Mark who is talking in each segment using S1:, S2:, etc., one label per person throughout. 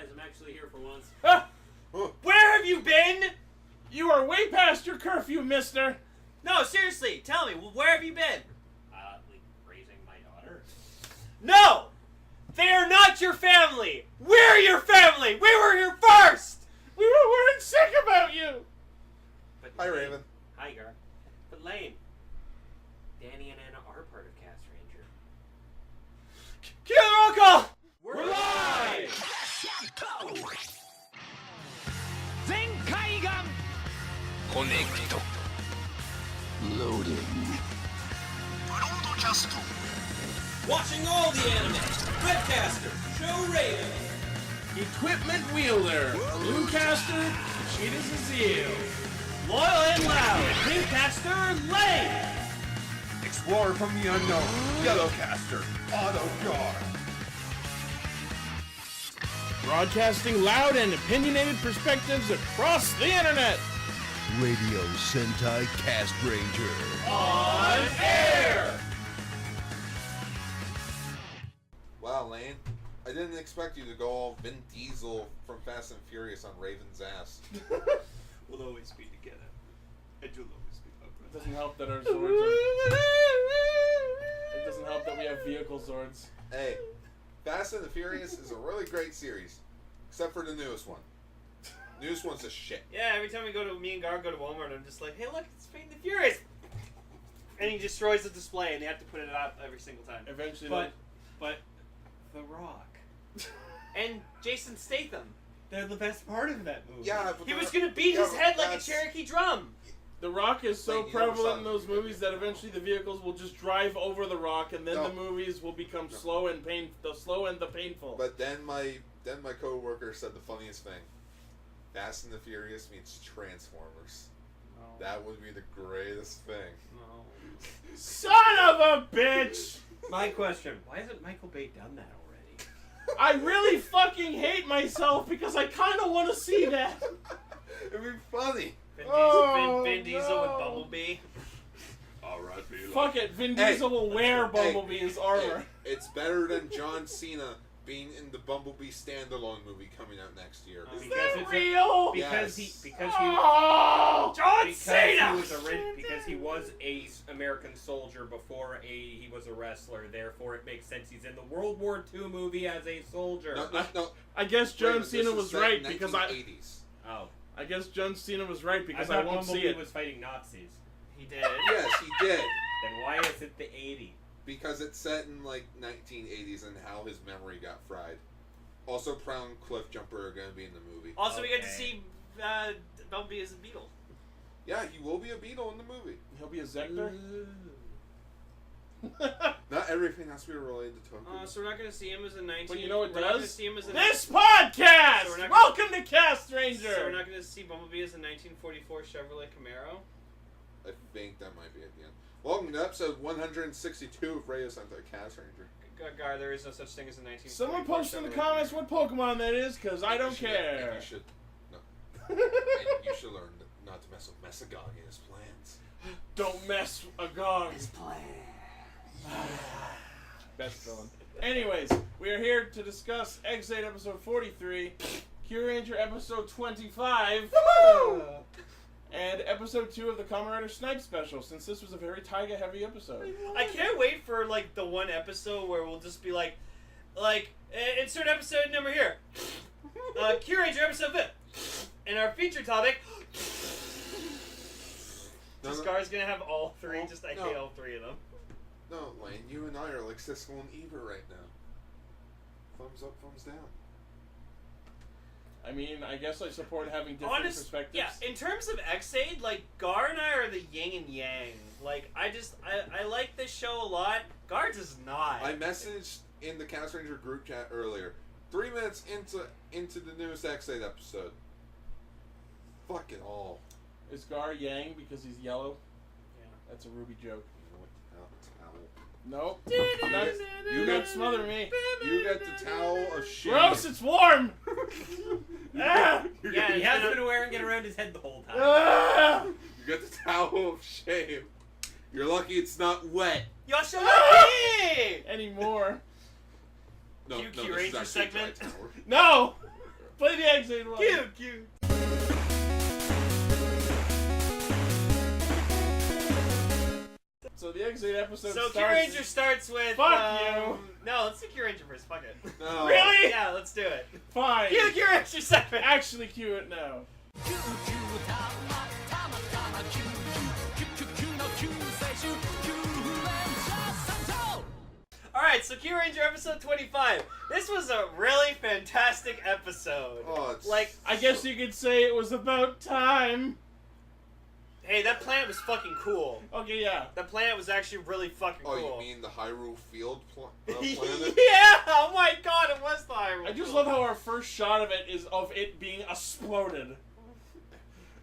S1: guys, I'm actually here for once.
S2: Ah!
S3: Where have you been?
S2: You are way past your curfew, mister.
S3: No, seriously, tell me, where have you been?
S1: Like, raising my daughter.
S3: No! They are not your family! We're your family! We were here first!
S2: We were worried sick about you.
S1: But
S4: Hi,
S1: Lane-
S4: Raven.
S1: Hi, Gar. But Lane, Danny and Anna are part of Castranger.
S3: Cue the roll call!
S1: We're live!
S5: Connect. Loading. Broadcast.
S3: Watching all the anime. Webcaster, Show Raven.
S2: Equipment wielder, Bluecaster, Cheetah Zazil.
S3: Loyal and loud, Dreamcaster Lane.
S4: Explorer from the unknown, Yellowcaster, Auto Guard.
S2: Broadcasting loud and opinionated perspectives across the internet.
S5: Radio Sentai Castranger.
S3: On air.
S4: Wow, Lane. I didn't expect you to go all Vin Diesel from Fast and Furious on Raven's ass.
S3: We'll always be together. And you'll always be
S2: It doesn't help that our swords are... It doesn't help that we have vehicle swords.
S4: Hey, Fast and the Furious is a really great series. Except for the newest one. Newest one's a shit.
S3: Yeah, every time me and Gar go to Walmart, I'm just like, hey, look, it's Fate and the Furious. And he destroys the display, and they have to put it out every single time.
S2: Eventually,
S3: But The Rock and Jason Statham, they're the best part of that movie.
S4: Yeah, but
S3: he was gonna beat his head like a Cherokee drum.
S2: The Rock is so
S4: Like, you never
S2: prevalent
S4: saw
S2: in
S4: the
S2: those
S4: movie.
S2: movies that eventually the vehicles will just drive over the Rock, and then
S4: No.
S2: the movies will become slow and the painful.
S4: But then my coworker said the funniest thing. Fast and the Furious means Transformers.
S3: No.
S4: That would be the greatest thing.
S3: No.
S2: Son of a bitch!
S3: My question: why hasn't Michael Bay done that already?
S2: I really fucking hate myself because I kind of want to see that.
S4: It'd be funny.
S3: Vin Diesel with
S2: no.
S3: Bumblebee.
S4: Alright,
S2: Fuck it, Vin
S4: Hey.
S2: Diesel will wear Bumblebee's armor.
S4: Hey, it's better than John Cena being in the Bumblebee standalone movie coming out next year.
S3: Oh,
S2: Is
S3: because
S2: that
S3: it's
S2: real?
S3: Because
S4: Yes.
S2: Oh, John Cena!
S6: Because he was a American soldier before he was a wrestler. Therefore, it makes sense he's in the World War II movie as a soldier.
S4: No.
S2: I guess John
S4: Raven,
S2: Cena
S4: this
S2: was
S4: is set
S2: right
S4: in
S2: because
S4: 1980s.
S6: Oh,
S2: I guess John Cena was right because
S6: I
S2: I
S6: thought
S2: won't see
S6: Bumblebee
S2: it.
S6: was fighting Nazis.
S3: He did.
S4: Yes, he did.
S6: Then why is it the 80s?
S4: Because it's set in like 1980s and how his memory got fried. Also, Proud and Cliff Jumper are going to be in the movie.
S3: Also, we get to
S6: Okay.
S3: see Bumblebee as a beetle.
S4: Yeah, he will be a beetle in the movie.
S2: He'll be a Zector?
S4: Not everything has to be related to Tokyo.
S3: So we're not going to see him as a 19.
S2: But you know what
S3: we're not going to
S2: does?
S3: see him as a
S2: This podcast!
S3: So we're not gonna-
S2: Welcome to Castranger!
S3: So we're not going to see Bumblebee as a 1944 Chevrolet Camaro.
S4: I think that might be at the end. Welcome to episode 162 of Radio Sentai Castranger.
S3: Gar, there is no such thing as a 1944
S2: Someone post in the
S3: Chevrolet
S2: comments what Pokemon that is, because I don't
S4: You should-
S2: care.
S4: and you should, no. And you should learn not to mess with Mesagog and his plans.
S2: Don't mess a gong. Best villain. Anyways, we are here to discuss X8 episode 43, Kyuranger episode 25, and episode 2 of the Kamen Rider Snipe special, since this was a very Taiga-heavy episode.
S3: I can't wait for like the one episode where we'll just be like, insert episode number here. Kyuranger episode 5. And our feature topic. This Gar's gonna have all three.
S4: Oh,
S3: I
S4: no.
S3: hate all three of them.
S4: No, Lane, you and I are like Siskel and Ebert right now. Thumbs up, thumbs down.
S2: I mean, I guess I support having different perspectives.
S3: Yeah, in terms of X8, like, Gar and I are the yin and yang. Like, I like this show a lot. Gar does not.
S4: I messaged in the Castranger group chat earlier. 3 minutes into the newest X8 episode. Fuck it all.
S2: Is Gar Yang because he's yellow?
S3: Yeah.
S2: That's a Ruby joke.
S4: You know what? Towel.
S2: Nope.
S4: You
S2: Don't
S4: got
S2: smother me.
S4: You got the towel of shame.
S2: Gross, it's warm! Ah!
S3: Yeah,
S6: He has been wearing it around his head the whole time.
S2: Ah!
S4: You got the towel of shame. You're lucky it's not wet.
S3: Yasha Lucky!
S2: Anymore.
S4: No,
S3: Q
S4: this is
S3: Ranger
S4: actually a dry
S3: segment.
S4: towel.
S2: No! Play the Exade one.
S3: Cute.
S2: So the Exade episode
S3: So
S2: starts...
S3: Kyuranger starts with.
S2: Fuck you.
S3: No, let's do Kyuranger first. Fuck it.
S4: No.
S2: Really?
S3: Yeah, let's do it.
S2: Fine.
S3: Cue the Kyuranger segment.
S2: Actually cue it now.
S3: Alright, so Kyuranger episode 25. This was a really fantastic episode.
S4: Oh, it's
S3: Like,
S2: I guess you could say it was about time.
S3: hey, that planet was fucking cool.
S2: Okay, yeah.
S3: That planet was actually really fucking
S4: Oh,
S3: cool.
S4: you mean the Hyrule Field planet?
S3: Yeah! Oh my god, it was the Hyrule.
S2: I just love how our first shot of it is of it being exploded.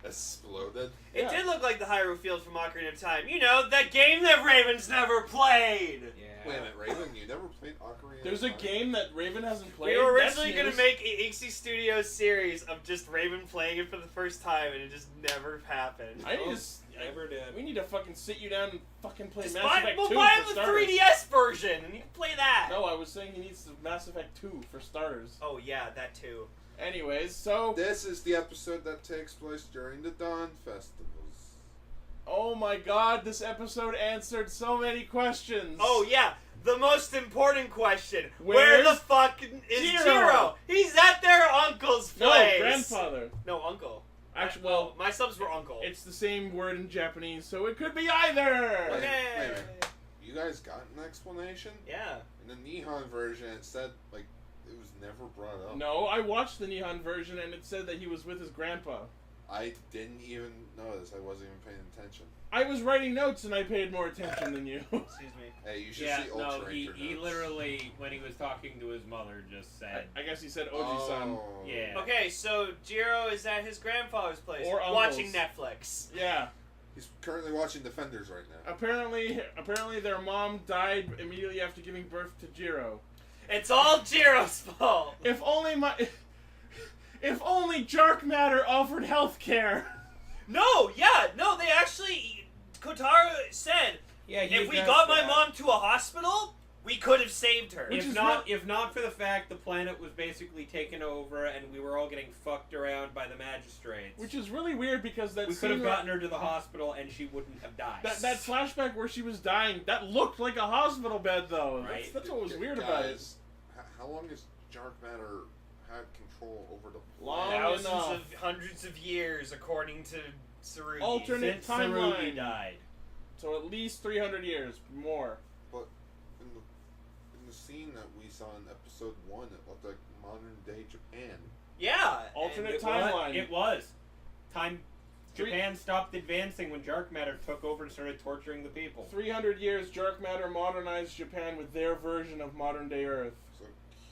S4: Exploded.
S3: It
S2: Yeah.
S3: did look like the Hyrule Field from Ocarina of Time. You know, that game that Raven's never played!
S6: Yeah.
S4: Wait a minute, Raven, you never played Ocarina
S2: There's
S4: of
S2: a
S4: Time?
S2: game that Raven hasn't played.
S3: We were
S2: That's
S3: originally going
S2: news.
S3: to make a Ixie Studios series of just Raven playing it for the first time, and it just never happened.
S2: I need to...
S6: Oh,
S2: s-
S6: never did.
S2: We need to fucking sit you down and fucking play
S3: Just
S2: Mass
S3: buy,
S2: Effect
S3: we'll
S2: 2
S3: buy
S2: for
S3: the
S2: starters.
S3: 3DS version, and you can play that!
S2: No, I was saying he needs the Mass Effect 2 for starters.
S3: Oh yeah, that too.
S2: Anyways, so...
S4: This is the episode that takes place during the Dawn Festivals.
S2: Oh my god, this episode answered so many questions.
S3: Oh yeah, the most important question. Where the
S2: Where's
S3: fuck is
S2: Jiro?
S3: Jiro? He's at their uncle's
S2: No,
S3: place!
S2: grandfather.
S3: No, uncle.
S2: Actually,
S3: Well, my subs were uncle.
S2: it's the same word in Japanese, so it could be either!
S4: Wait,
S3: Okay.
S4: wait a minute. You guys got an explanation?
S3: Yeah.
S4: In the Nihon version, it said, like, it was never brought up.
S2: No, I watched the Nihon version and it said that he was with his grandpa.
S4: I didn't even notice. I wasn't even paying attention.
S2: I was writing notes and I paid more attention than you.
S3: Excuse me.
S4: Hey, you should
S6: Yeah,
S4: see
S6: no,
S4: Ultra
S6: he
S4: Ranger notes.
S6: literally, when he was talking to his mother, just said,
S2: I guess he said Oji-san.
S4: Oh.
S6: yeah.
S3: Okay, so Jiro is at his grandfather's place
S2: Or
S3: watching
S2: uncle's.
S3: Netflix.
S2: Yeah.
S4: He's currently watching Defenders right now.
S2: Apparently their mom died immediately after giving birth to Jiro.
S3: It's all Jiro's fault.
S2: If only Dark Matter offered health care.
S3: No, they actually, Kotaro said,
S6: Yeah, he
S3: if we
S6: addressed
S3: got my
S6: that.
S3: mom to a hospital, we could have saved her.
S2: Which
S6: If
S2: is
S6: not for the fact the planet was basically taken over and we were all getting fucked around by the magistrates,
S2: Which is really weird because that
S6: we
S2: scene
S6: could have
S2: where-
S6: gotten her to the hospital and she wouldn't have died.
S2: that flashback where she was dying, that looked like a hospital bed though.
S6: Right.
S2: That's what was weird about it.
S4: Guys, how long has Dark Matter had control over the
S2: Long
S4: planet?
S3: Thousands
S2: enough.
S3: of hundreds of years, according to Tsurugi.
S2: Alternate
S6: Since Tsurugi
S2: timeline.
S6: died.
S2: So at least 300 years more.
S4: But in the scene that we saw in episode 1, it looked like modern day Japan.
S3: Yeah.
S2: Alternate
S3: and-
S2: timeline.
S6: It was. Time.
S2: Three-
S6: Japan stopped advancing when Dark Matter took over and started torturing the people.
S2: 300 years, Dark Matter modernized Japan with their version of modern day Earth.
S4: So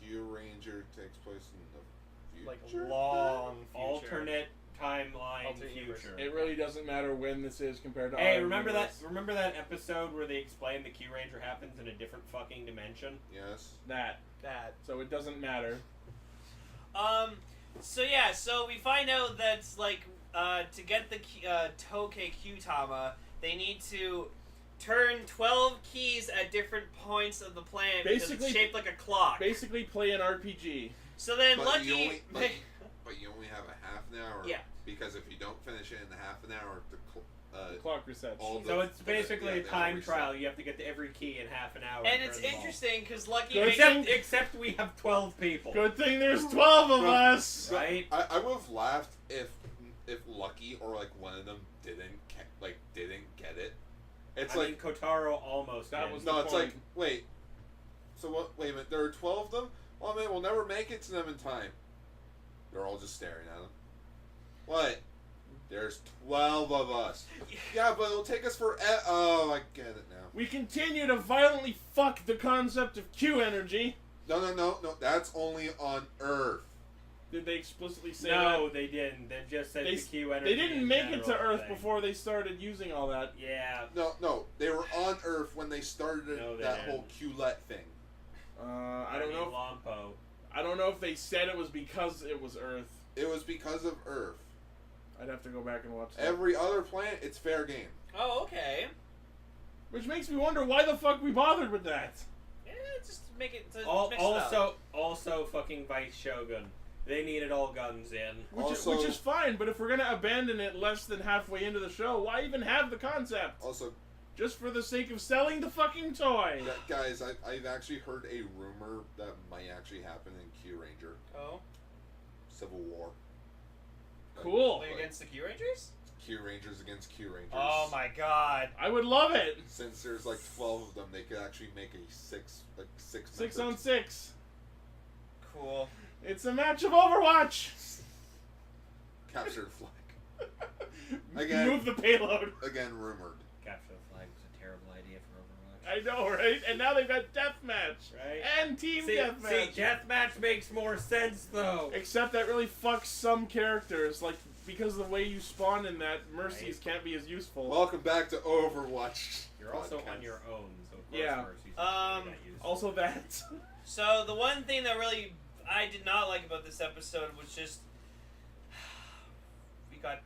S4: Kyuranger takes place in the
S3: Like
S4: future.
S3: long future.
S6: Alternate timeline
S3: Alternate universe.
S6: future.
S2: It really doesn't matter when this is compared to
S6: Hey,
S2: our
S6: remember
S2: universe.
S6: that? Remember that episode where they explained the Kyuranger happens in a different fucking dimension?
S4: Yes.
S2: That.
S3: That.
S2: So it doesn't matter.
S3: So yeah, so we find out that like to get the Tokei Kyutama, they need to turn 12 keys at different points of the planet because
S2: Basically-
S3: it's shaped like a clock.
S2: Basically, play an RPG.
S3: So then
S4: But
S3: Lucky,
S4: you only, but you only have a half an hour.
S3: Yeah.
S4: Because if you don't finish it in the half an hour,
S2: The clock resets.
S4: all the-
S6: So it's basically
S4: yeah,
S6: a
S4: they
S6: time
S4: all
S6: trial.
S4: reset.
S6: You have to get to every key in half an hour.
S3: and
S6: turn
S3: it's
S6: them all.
S3: interesting because Lucky
S2: Good
S3: makes
S2: thing-
S6: Except we have 12 people.
S2: Good thing there's 12 of
S4: Bro.
S2: us!
S6: Right?
S4: I would have laughed if Lucky or like one of them didn't get it. It's
S6: I
S4: like
S6: mean, Kotaro almost
S2: That
S6: did.
S2: was-
S4: no,
S2: the
S4: it's
S2: point.
S4: like wait. So what? Wait a minute. There are 12 of them. Oh man, we'll never make it to them in time. They're all just staring at them. What? There's 12 of us. Yeah, but it'll take us forever. Oh, I get it now.
S2: We continue to violently fuck the concept of Q energy.
S4: No. That's only on Earth.
S2: Did they explicitly say
S6: No,
S2: that?
S6: they didn't. They just said
S2: They,
S6: the Q energy.
S2: they didn't
S6: in
S2: make it to
S6: general
S2: Earth
S6: thing.
S2: before they started using all that.
S6: Yeah.
S4: No. They were on Earth when they started
S6: No, they
S4: that
S6: didn't.
S4: whole Q-let thing.
S2: I don't know.
S6: Lompo.
S2: I don't know if they said it was because it was Earth.
S4: It was because of Earth.
S2: I'd have to go back and watch that.
S4: Every other planet, it's fair game.
S3: Oh, okay.
S2: Which makes me wonder why the fuck we bothered with that.
S3: Yeah, just make it. To
S6: Al-
S3: mix it up.
S6: also fucking Vice Shogun. They needed all guns in.
S2: Which is fine, but if we're gonna abandon it less than halfway into the show, why even have the concept?
S4: Also,
S2: just for the sake of selling the fucking toy.
S4: guys, I've actually heard a rumor that might actually happen in Kyuranger.
S3: Oh.
S4: Civil War.
S2: Cool.
S3: Like against the Kyurangers?
S4: Kyurangers against Kyurangers.
S3: Oh my god.
S2: I would love it.
S4: Since there's like 12 of them, they could actually make a six
S2: 6-on-6.
S3: Cool.
S2: It's a match of Overwatch.
S4: Captured flag. Again.
S2: Move the payload.
S4: Again, rumored.
S6: Capture the flag was a terrible idea for Overwatch.
S2: I know, right? And now they've got deathmatch.
S6: Right?
S2: And team deathmatch.
S6: See, deathmatch makes more sense, though.
S2: Except that really fucks some characters, like, because of the way you spawn in that, Mercies can't be as useful.
S4: Welcome back to Overwatch.
S6: You're also
S4: podcast.
S6: on your own, so of course
S2: Yeah.
S6: Mercy's not really that useful.
S2: Also that.
S3: So the one thing that really I did not like about this episode was just we got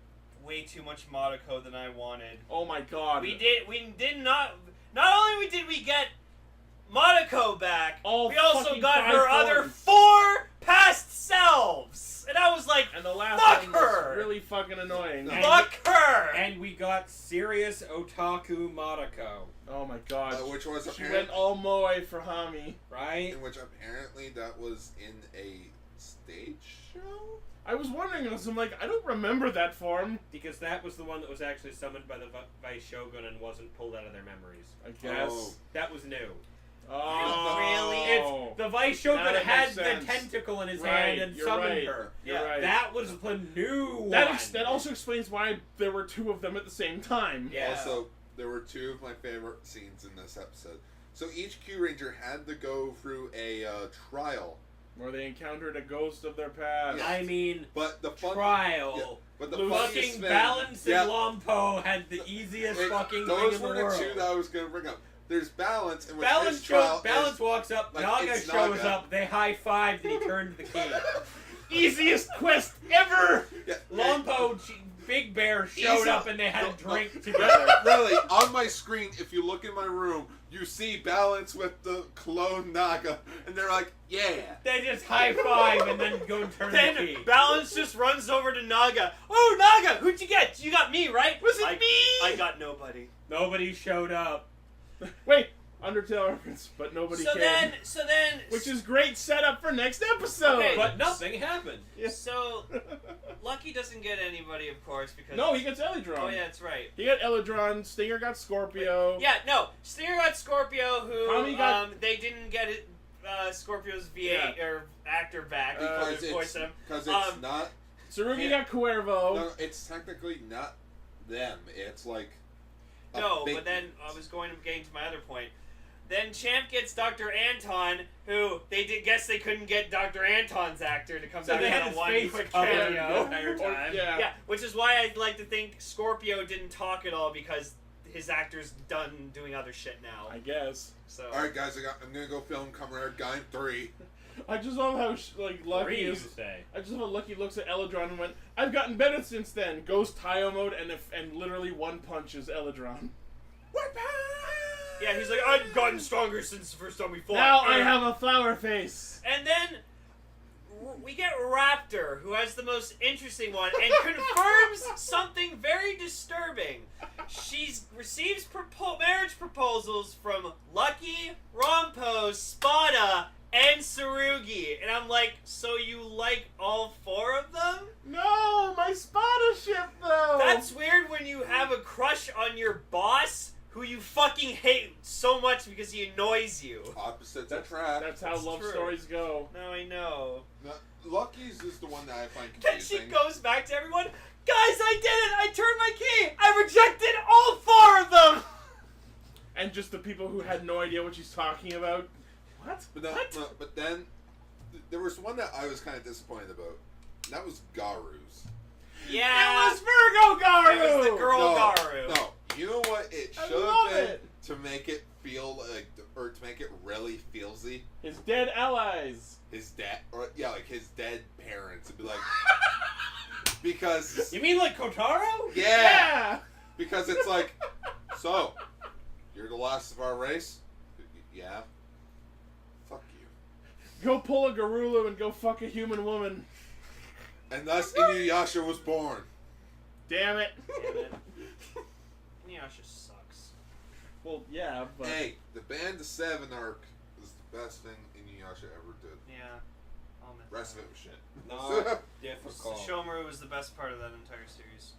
S3: way too much Modoko than I wanted.
S2: Oh my god.
S3: We did not only did we get Modoko back,
S2: All
S3: we also
S2: fucking
S3: got
S2: 5
S3: her other
S2: forms.
S3: 4 past selves. And I was like,
S2: And the last
S3: fuck
S2: one
S3: her!
S2: was really fucking annoying.
S6: And-
S3: fuck her!
S6: And we got serious otaku Modoko,
S2: Oh my god.
S4: Which was
S2: She
S4: apparently,
S2: went all moe for Hami.
S6: right?
S4: in which apparently that was in a stage show.
S2: I was wondering, I'm like, I don't remember that form.
S6: Because that was the one that was actually summoned by the Vice Shogun and wasn't pulled out of their memories.
S2: I guess.
S4: Oh.
S6: That was new.
S2: Oh.
S3: Really?
S6: It's the Vice Shogun
S2: Now that
S6: had
S2: makes
S6: the
S2: sense.
S6: tentacle in his
S2: Right,
S6: hand and
S2: you're
S6: summoned
S2: right.
S6: her.
S2: You're
S3: Yeah,
S2: right.
S6: That was the new one.
S2: That also explains why there were 2 of them at the same time.
S3: Yeah.
S4: Also, there were 2 of my favorite scenes in this episode. So each Kyuranger had to go through a trial.
S2: Where they encountered a ghost of their past.
S4: Yeah.
S6: I mean,
S2: Oh,
S6: trial.
S4: Yeah, but the
S6: Fucking
S4: funniest thing,
S6: Balance
S4: yeah,
S6: and Lompo had the easiest
S4: wait,
S6: fucking
S4: those
S6: thing in
S4: were
S6: the
S4: the
S6: world.
S4: 2 that I was going to bring up. There's Balance, in which
S6: Balance,
S4: his trial
S6: Balance
S4: is,
S6: walks up,
S4: like,
S6: Naga
S4: it's
S6: shows
S4: Naga.
S6: up, they high-fived, and he turned the key.
S2: Easiest quest ever!
S4: Yeah,
S6: Lompo, Big Bear showed
S4: Easy.
S6: up, and they had a
S4: No,
S6: drink together.
S4: Really, on my screen, if you look in my room, you see Balance with the clone Naga, and they're like, yeah.
S6: They just high-five and then go and turn the
S3: Then
S6: key.
S3: Balance just runs over to Naga. Oh, Naga, who'd you get? You got me, right?
S2: Was it me?
S3: I got nobody.
S6: Nobody showed up.
S2: Wait, Undertale reference, but nobody
S3: So
S2: came.
S3: then,
S2: Which is great setup for next episode.
S3: Okay,
S6: But nothing happened.
S2: Yeah.
S3: so Lucky doesn't get anybody, of course, because
S2: No, he gets Elydron.
S3: Oh yeah, that's right.
S2: He got Elydron, Stinger got Scorpio.
S3: Yeah, no, Stinger got Scorpio, who
S2: Tommy got-
S3: they didn't get it. Scorpio's VA or actor back
S4: Because
S3: to voice him.
S4: it's not.
S2: Tsurugi
S3: Yeah.
S2: got Cuervo.
S4: No, it's technically not them. It's like. a
S3: No,
S4: fake-
S3: but then I was getting to my other point. Then Champ gets Dr. Anton, who guess they couldn't get Dr. Anton's actor to come
S6: So
S3: back
S6: they
S3: on
S6: had
S3: a
S6: his
S3: one
S6: face
S3: quick
S6: covered
S3: cameo.
S6: the entire time.
S2: Yeah.
S3: Yeah, which is why I'd like to think Scorpio didn't talk at all because his actor's done doing other shit now.
S2: I guess.
S3: So
S4: Alright, guys, I'm gonna go film Kamen Rider Guy 3.
S2: I just love how Lucky
S6: Three, you
S2: is.
S6: say.
S2: I just love how Lucky looks at Elydron and went, "I've gotten better since then." Goes Taio mode and literally one punches Elydron.
S3: yeah, he's like, I've gotten stronger since the first time we fought.
S2: Now I have a flower face.
S3: And then we get Raptor, who has the most interesting one, and confirms something very disturbing. She receives marriage proposals from Lucky, Rompo, Spada, and Tsurugi. And I'm like, so you like all 4 of them?
S2: No, my Spada ship though.
S3: That's weird when you have a crush on your boss who you fucking hate so much because he annoys you.
S4: Opposites attract.
S2: That's how
S3: That's
S2: love
S3: true.
S2: stories go.
S3: No, I know.
S4: No, Lucky's is the one that I find
S3: Then she
S4: confusing.
S3: goes back to everyone. Guys, I did it! I turned my key! I rejected all 4 of them!
S2: And just the people who had no idea what she's talking about. What?
S4: But, no, but then, there was one that I was kind of disappointed about. And that was Garu's.
S3: Yeah.
S2: It was Virgo Garu!
S3: It was the girl
S4: no,
S3: Garu.
S4: No, you know what it
S2: I
S4: should
S2: love
S4: have been
S2: it.
S4: to make it feel like, or to make it really feelsy.
S2: His dead allies.
S4: His dad, or yeah, like his dead parents would be like, because
S6: You mean like Kotaro?
S4: yeah, because it's like, so you're the last of our race, yeah. Fuck you.
S2: Go pull a Garulu and go fuck a human woman.
S4: And thus Inuyasha was born.
S2: Damn it.
S3: Damn it. Inuyasha sucks.
S2: Well, yeah, but...
S4: Hey, the Band of Seven arc was the best thing Inuyasha ever did.
S3: Yeah. I'll admit
S4: The rest
S3: that.
S4: of it was shit.
S6: Not difficult.
S3: Shomaru was the best part of that entire series.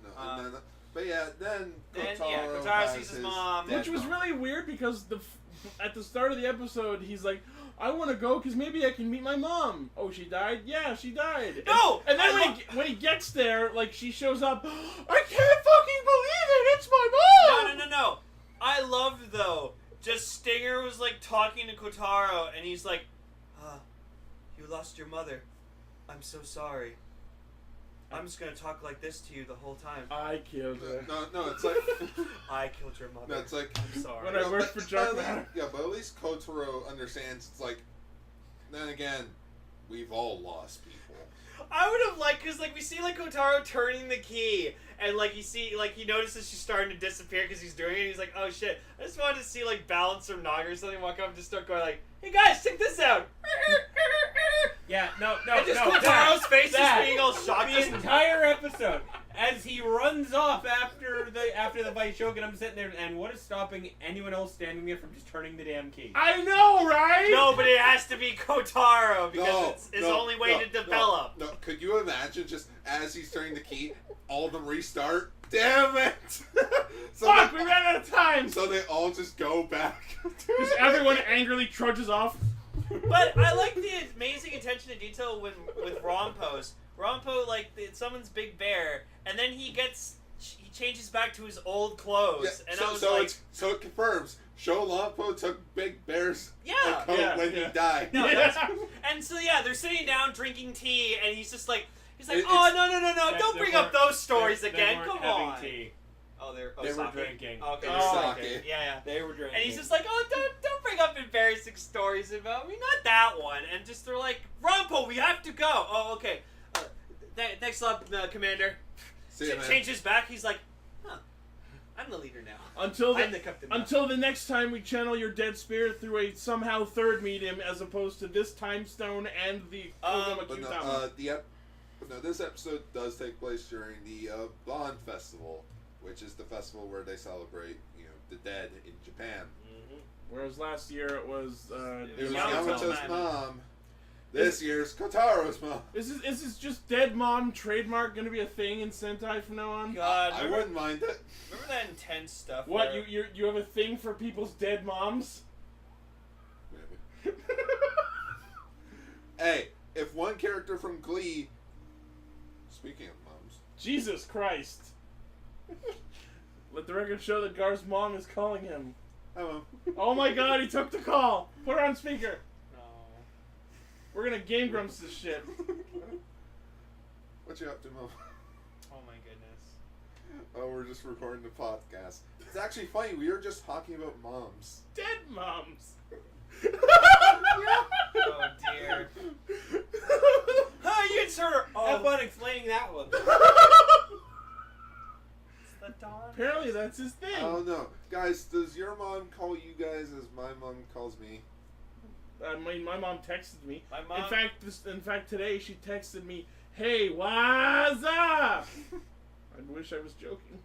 S4: No, and then, but yeah, then
S3: Then,
S4: Kotaro,
S3: Kotaro
S4: has
S3: sees his mom.
S2: Which was really weird because at the start of the episode, he's like, I want to go because maybe I can meet my mom. Oh, she died? Yeah, she died.
S3: No!
S2: And then when he gets there, like, she shows up, I can't fucking believe it! It's my mom!
S3: No. I loved, though, just Stinger was, like, talking to Kotaro, and he's like, you lost your mother. I'm so sorry. I'm just gonna talk like this to you the whole time.
S2: I killed her.
S4: No, it's like
S3: I killed your mother.
S4: no, it's like
S3: I'm sorry.
S2: When I worked for Dark Matter.
S4: Yeah, but at least Kotaro understands. It's like, then again, we've all lost people.
S3: I would have liked, cause like we see like Kotaro turning the key, and like he notices she's starting to disappear because he's doing it. And he's like, oh shit! I just wanted to see like Balance or Naga or something walk up and just start going like, hey guys, check this out.
S6: Yeah, no,
S3: And just
S6: no.
S3: Kotaro's face
S6: that.
S3: is being all shocked.
S6: The entire episode, as he runs off after the fight, Shogun, I'm sitting there, and what is stopping anyone else standing there from just turning the damn key?
S2: I know, right?
S3: No, but it has to be Kotaro because
S4: No,
S3: it's his
S4: no,
S3: only way
S4: no,
S3: to develop.
S4: No, could you imagine just as he's turning the key, all of them restart? Damn it!
S2: Fuck, we ran out of time!
S4: So they all just go back.
S2: Just everyone angrily trudges off.
S3: But I like the amazing attention to detail with Rompo's. Rompo summons Big Bear, and then he changes back to his old clothes, and I was like,
S4: so it confirms. Sholampo took Big Bear's
S3: yeah.
S4: coat when he died.
S3: No,
S2: Yeah.
S3: and so yeah, they're sitting down drinking tea, and he's like,
S4: It-
S3: oh
S4: it's-
S3: no, don't bring up those stories again.
S6: They
S3: Come
S6: weren't
S3: on.
S6: having tea.
S3: Oh,
S6: They were
S3: sake.
S6: drinking.
S3: Oh, okay,
S2: Oh,
S3: they're
S4: sake.
S3: sake. Yeah.
S6: They were drinking.
S3: And he's just like, oh, don't bring up embarrassing stories about me. Not that one. And just they're like, Rompo, we have to go. Oh, okay. Thanks a lot, Commander.
S4: See ya, man.
S3: Changes back. He's like, I'm the leader now.
S2: Until
S3: I'm the captain. now.
S2: Until the next time we channel your dead spirit through a somehow third medium, as opposed to this time stone and the
S4: But no, this episode does take place during the Bond Festival, which is the festival where they celebrate, the dead in Japan.
S2: Whereas last year it was
S4: It was
S3: Yamato's
S4: Yamato's
S3: mom.
S4: mom. This year's Kotaro's mom.
S2: Is this just dead mom trademark going to be a thing in Sentai from now on?
S3: God,
S4: I
S3: remember,
S4: wouldn't mind it.
S3: remember that intense stuff?
S2: What,
S3: where-
S2: you have a thing for people's dead moms?
S4: Maybe. Hey, if one character from Glee, speaking of moms,
S2: Jesus Christ. Let the record show that Gar's mom is calling him.
S4: hi mom.
S2: Oh my god, he took the call. Put her on speaker.
S3: No.
S2: We're gonna Game Grumps this shit.
S4: What you up to, mom?
S3: Oh my goodness.
S4: Oh, we're just recording the podcast. It's actually funny. We were just talking about moms.
S2: Dead moms.
S3: Oh dear. You insert her.
S6: Have
S3: Oh,
S6: fun explaining that one.
S3: it's the dawn.
S2: Apparently that's his thing.
S4: Oh no, guys! Does your mom call you guys as my mom calls me?
S2: My mom texted me.
S3: My mom.
S2: In fact, today she texted me, "Hey, what's up?" I wish I was joking.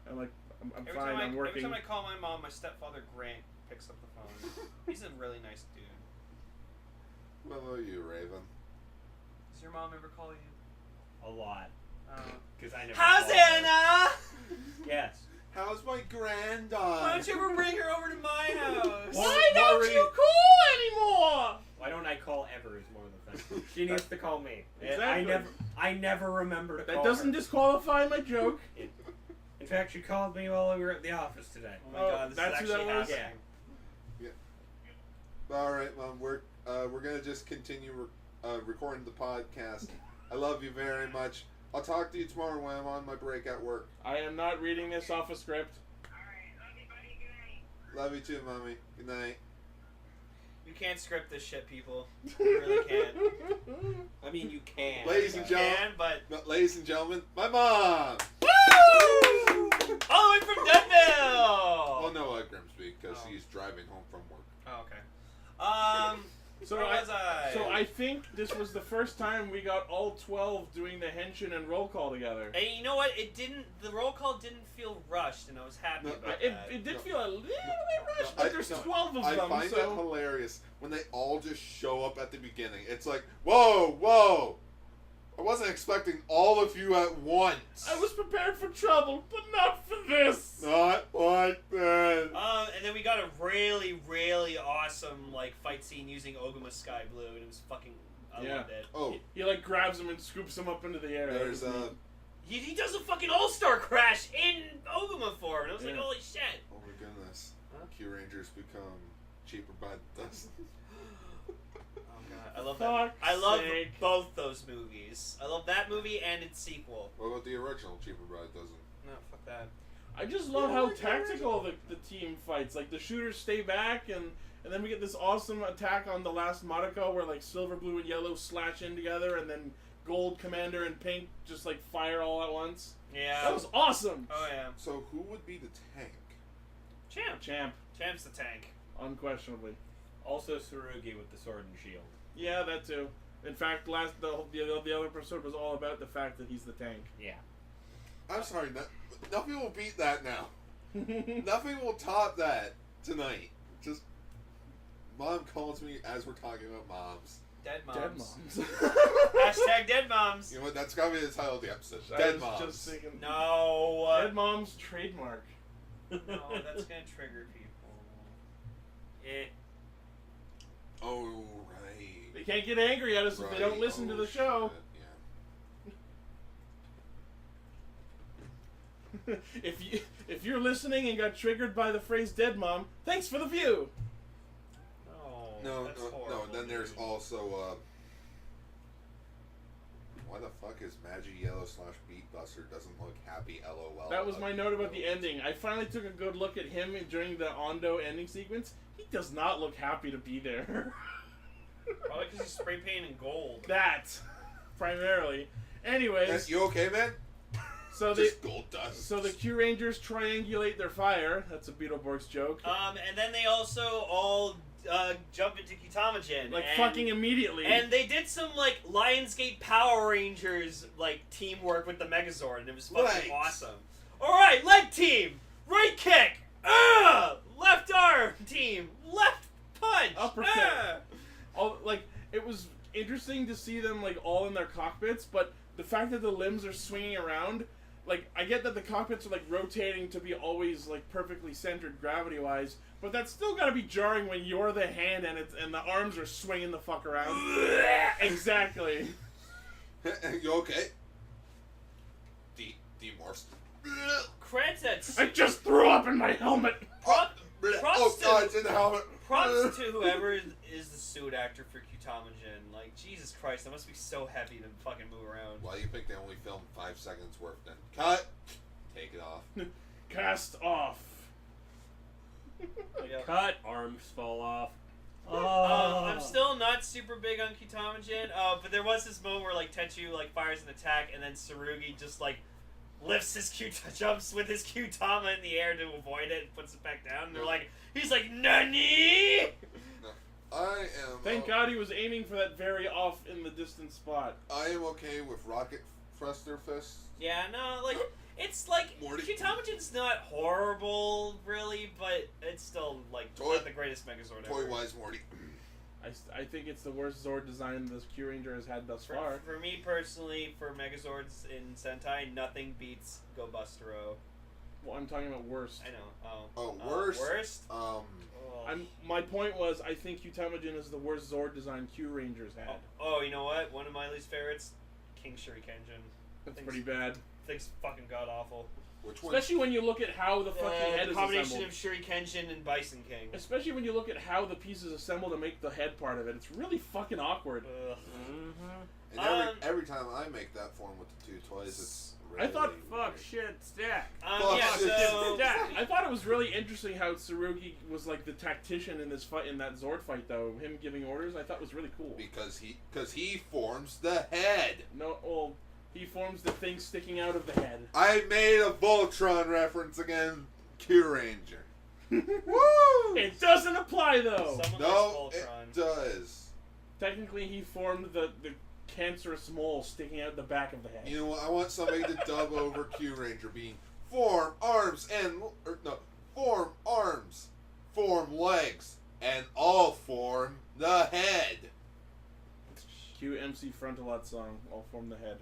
S2: I'm like, I'm fine. I'm working.
S3: Every time I call my mom, my stepfather Grant picks up the phone. He's a really nice dude.
S4: What about you, Raven?
S3: Does your mom ever call you?
S6: A lot. Because I never.
S3: How's
S6: called her.
S3: Anna?
S6: Yes.
S4: How's my granddaughter?
S3: Why don't you ever bring her over to my house?
S2: Why don't you call anymore?
S6: Why don't I call ever is more the thing. She needs to call me.
S2: Exactly.
S6: I never remember to
S2: That
S6: call
S2: doesn't
S6: her.
S2: disqualify my joke.
S6: In fact, she called me while we were at the office today.
S3: Oh my
S2: Oh,
S3: god, this
S2: that's
S3: is
S2: who that
S3: actually
S2: was?
S3: happening.
S4: All right, Mom. We're gonna just continue recording the podcast. I love you very much. I'll talk to you tomorrow when I'm on my break at work.
S2: I am not reading this off a script.
S4: Love you too, Mommy. Good night.
S3: You can't script this shit, people. You really can't.
S6: I mean, you can.
S4: Ladies and
S3: You
S4: gentlemen,
S3: can, but
S4: ladies and gentlemen, my mom.
S3: woo! All the way from Denville.
S4: Well, no, Grimsby, because
S3: Oh.
S4: he's driving home from work.
S3: Oh, okay.
S2: So
S3: Where was I?
S2: So I think this was the first time we got all 12 doing the henshin and roll call together.
S3: And you know what? The roll call didn't feel rushed, and I was happy about that.
S2: It did feel a little bit rushed, but there's 12 of
S4: I
S2: them.
S4: find it
S2: so
S4: hilarious when they all just show up at the beginning. It's like, whoa! I wasn't expecting all of you at once.
S2: I was prepared for trouble, but not for this.
S4: Not like that.
S3: And then we got a really, really awesome fight scene using Oguma Sky Blue, and it was fucking. I loved it.
S4: Oh,
S2: He grabs him and scoops him up into the air.
S4: there's
S3: He does a fucking all-star crash in Oguma form, and I was like,
S2: Yeah.
S3: holy shit.
S4: Oh my goodness.
S3: Huh?
S4: Kyurangers become cheaper by the dozen.
S3: Oh god, I love that.
S2: Fuck's
S3: I love
S2: sake.
S3: both those movies. I love that movie and its sequel.
S4: What about the original cheaper by the dozen?
S3: No, fuck that.
S2: I just love how tactical the team fights. Like the shooters stay back, and then we get this awesome attack on the last Mariko where silver, blue, and yellow slash in together, and then gold, commander, and pink just fire all at once.
S3: Yeah.
S2: That was awesome.
S3: Oh yeah.
S4: So who would be the tank?
S3: Champ.
S2: Champ,
S3: Champ's the tank.
S2: unquestionably.
S6: Also Tsurugi with the sword and shield.
S2: Yeah, that too. In fact, the other episode was all about the fact that he's the tank.
S6: Yeah.
S4: I'm sorry, nothing will beat that now. Nothing will top that tonight. Just Mom calls me as we're talking about moms.
S3: Dead moms.
S2: Dead moms.
S3: Hashtag dead moms.
S4: You know what? That's gotta be the title of the episode.
S2: I
S4: Dead
S2: was
S4: moms.
S2: just thinking.
S3: No.
S2: Dead moms trademark.
S3: No, that's gonna trigger people.
S4: Oh right.
S2: They can't get angry at us if they don't listen to the show.
S4: Shit,
S2: If you're listening and got triggered by the phrase "dead mom," thanks for the view.
S4: Yeah. No.
S3: That's
S4: No.
S3: horrible,
S4: Then there's
S3: dude.
S4: also why the fuck is Magic Yellow / Beatbuster doesn't look happy? LOL.
S2: That was my note about the ending. I finally took a good look at him during the Ondo ending sequence. He does not look happy to be there.
S3: Probably because he's spray painting gold.
S2: That, primarily. Anyways,
S4: You okay, man?
S2: so
S4: Just gold dust.
S2: So the Kyurangers triangulate their fire. That's a Beetleborgs joke.
S3: And then they also all jump into Kitamagen.
S2: Like
S3: and,
S2: fucking immediately.
S3: And they did some Lionsgate Power Rangers teamwork with the Megazord, and it was fucking
S4: Right.
S3: awesome. All right, leg team, right kick, left arm team, left punch,
S2: Uppercut. It was interesting to see them all in their cockpits, but the fact that the limbs are swinging around, I get that the cockpits are rotating to be always perfectly centered gravity wise, but that's still gotta be jarring when you're the hand and the arms are swinging the fuck around. Exactly.
S4: You okay? DeadMoms.
S3: Credits that.
S2: I just threw up in my helmet.
S3: Props
S4: Oh
S3: to-
S4: god, it's in the helmet.
S3: Props to whoever is the suit actor for Kitamagen. Jesus Christ, that must be so heavy to fucking move around.
S4: Why do you think they only filmed 5 seconds worth then? Cut! Take it off.
S2: Cast off.
S3: Yeah.
S6: Cut. Arms fall off.
S3: I'm still not super big on Kitamagen, but there was this moment where Tetsu fires an attack, and then Tsurugi just lifts his jumps with his Kyutama in the air to avoid it and puts it back down. And they're he's like, NANI?!
S4: I am.
S2: Thank God he was aiming for that very off in the distant spot.
S4: I am okay with Rocket Thruster Fist.
S3: Yeah, no, it's
S4: Morty.
S3: Kitamagen's not horrible, really, but it's still
S4: Toy-
S3: not the greatest Megazord ever.
S4: Toy Wise Morty.
S2: I think it's the worst Zord design this Kyuranger has had thus far.
S3: For me personally, for Megazords in Sentai, nothing beats Go Bustero.
S2: Well, I'm talking about worst.
S3: I know.
S4: Oh, worst?
S3: Worst?
S4: Um,
S3: Oh.
S2: My point was, I think Kitamagen is the worst Zord design Kyurangers had.
S3: Oh, you know what? One of my least favorites, King Shurikenjin.
S2: That's pretty bad.
S3: Thing's fucking god awful.
S4: which one?
S2: Especially when you look at how the fucking head
S3: The
S2: is
S3: combination
S2: assembled.
S3: of Shurikenshin and Bison King.
S2: Especially when you look at how the pieces assemble to make the head part of it. It's really fucking awkward.
S3: Ugh.
S4: And every time I make that form with the 2 toys, it's really
S2: I thought,
S6: Fuck,
S4: weird.
S6: shit, stack.
S4: Fuck,
S3: Yeah,
S4: shit,
S3: so...
S2: I thought it was really interesting how Tsurugi was the tactician in this fight, in that Zord fight though. Him giving orders, I thought was really cool.
S4: Because he forms the head.
S2: No, well, he forms the thing sticking out of the head.
S4: I made a Voltron reference again. Kyuranger. Woo!
S2: It doesn't apply though.
S3: Someone
S4: No,
S3: likes
S4: it
S3: Voltron.
S4: does.
S2: technically he formed the cancerous mole sticking out the back of the head.
S4: You know what? I want somebody to dub over Kyuranger being form arms, form legs, and all form the head.
S2: Cue MC Frontalot song, all form the head.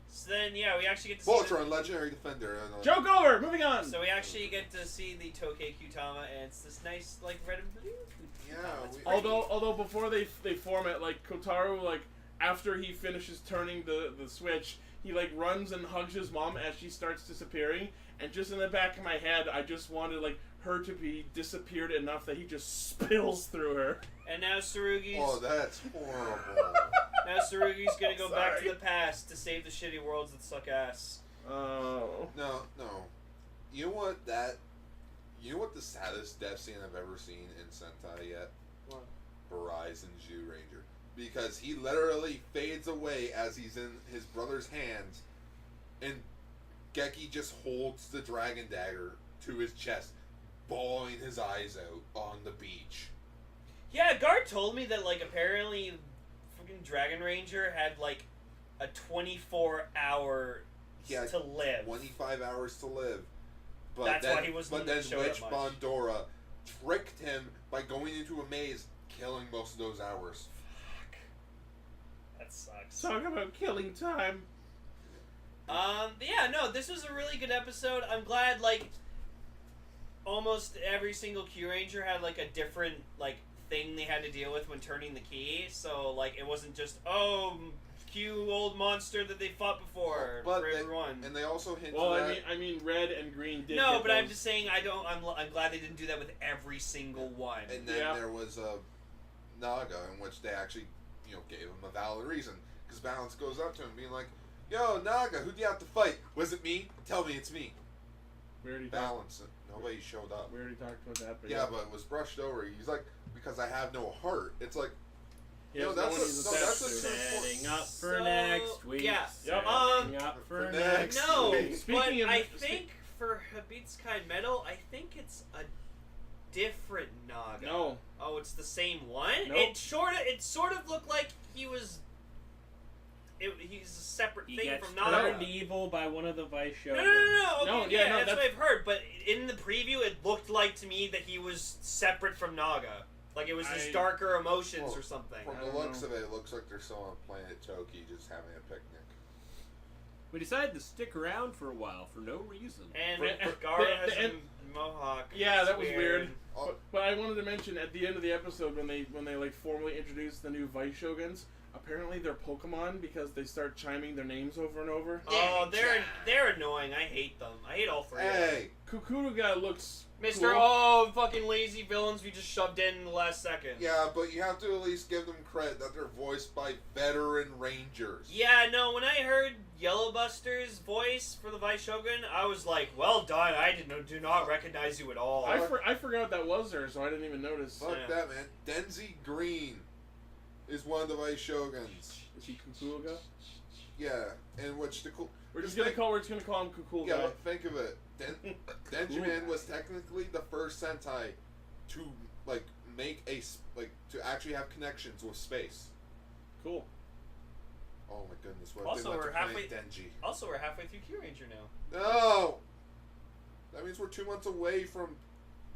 S3: So then, yeah, we actually get to see...
S4: Voltron, legendary defender.
S2: Joke over! Moving on!
S3: So we actually get to see the Tokei Kyutama, and it's this nice, like, red and blue Kyutama. It's pretty.
S2: Although before they form it, like, Kotaru, like, after he finishes turning the switch, he, like, runs and hugs his mom as she starts disappearing, and just in the back of my head, I just wanted, like, her to be disappeared enough that he just spills through her.
S3: And now Tsurugi's...
S4: Oh, that's horrible.
S3: Now Tsurugi's gonna go back to the past to save the shitty worlds that suck ass.
S2: Oh.
S4: No. You know what the saddest death scene I've ever seen in Sentai yet?
S3: What?
S4: Barai's in Kyuranger. Because he literally fades away as he's in his brother's hands, and Geki just holds the dragon dagger to his chest, bawling his eyes out on the beach.
S3: Yeah, Guard told me that, like, apparently fucking Dragon Ranger had, like, a 24-hour to live.
S4: 25 hours to live. But
S3: That's
S4: then,
S3: why he wasn't
S4: But then
S3: showed
S4: Witch
S3: up much.
S4: Bondora tricked him by going into a maze, killing most of those hours.
S3: Fuck. That sucks.
S2: Talk about killing time.
S3: But yeah, no, this was a really good episode. I'm glad, like, almost every single Kyuranger had, like, a different, like, thing they had to deal with when turning the key. So, like, it wasn't just, Q old monster that they fought before
S4: But
S3: for everyone.
S4: And they also hinted
S2: Well,
S4: at...
S2: I mean, red and green did.
S3: No,
S2: get
S3: but I'm
S2: those.
S3: just saying I'm glad they didn't do that with every single one.
S4: And then there was a Naga, in which they actually, gave him a valid reason. Because Balance goes up to him being like, "Yo, Naga, who'd you have to fight? Was it me? Tell me it's me."
S2: We already
S4: Balance. Nobody showed up.
S2: We already talked about that. But
S4: Yeah, but it was brushed over. He's like, "Because I have no heart." It's like,
S2: He has no one he's attached to.
S6: Setting up for
S3: So,
S6: next week.
S3: yeah.
S2: Yep.
S6: Setting up for next
S3: No,
S6: week.
S2: Speaking
S3: but
S2: of-
S3: I think for Habitsukai Metal, I think it's a different Naga.
S2: No.
S3: Oh, it's the same one?
S2: Nope.
S3: It sort of looked like he was... he's a separate
S6: He
S3: thing
S6: gets
S3: from Naga.
S6: turned evil by one of the Vice shows.
S3: No. Okay,
S2: No,
S3: yeah,
S2: no,
S3: that's what
S2: that's-
S3: I've heard. But in the preview, it looked like to me that he was separate from Naga. Like it was his darker emotions or something.
S4: From
S2: I
S4: the
S2: don't
S4: looks
S2: know.
S4: of it looks like they're still on planet Toki, just having a picnic.
S6: We decided to stick around for a while for no reason.
S3: And
S2: For-
S3: Gara has
S2: and-
S3: a mohawk.
S2: Yeah,
S3: It's
S2: that was weird.
S4: Oh.
S2: But I wanted to mention at the end of the episode when they like formally introduced the new Vice Shoguns, apparently they're Pokemon because they start chiming their names over and over.
S3: Oh, they're annoying. I hate them. I hate all three.
S4: Hey,
S2: Kukuruga looks
S3: Mr.
S2: cool.
S3: Oh, fucking lazy villains we just shoved in the last second.
S4: yeah, but you have to at least give them credit that they're voiced by veteran rangers.
S3: Yeah, no, when I heard Yellowbuster's voice for the Vice Shogun, I was like, well done, do not recognize you at all.
S2: I forgot that was her, so I didn't even notice.
S4: Fuck
S3: Yeah.
S4: that, man. Denzi Green is one of the Vice Shoguns.
S2: Is he Kukuruga?
S4: Yeah, in which the cool.
S2: We're just gonna call him Kukuruga.
S4: Yeah, but think of it. Denjiman was technically the first Sentai to to actually have connections with space.
S2: Cool.
S4: Oh my goodness! What
S3: Also,
S4: if they went
S3: we're
S4: to
S3: halfway-
S4: planet Denji?
S3: Also, we're halfway through Kyuranger now.
S4: No. That means we're 2 months away from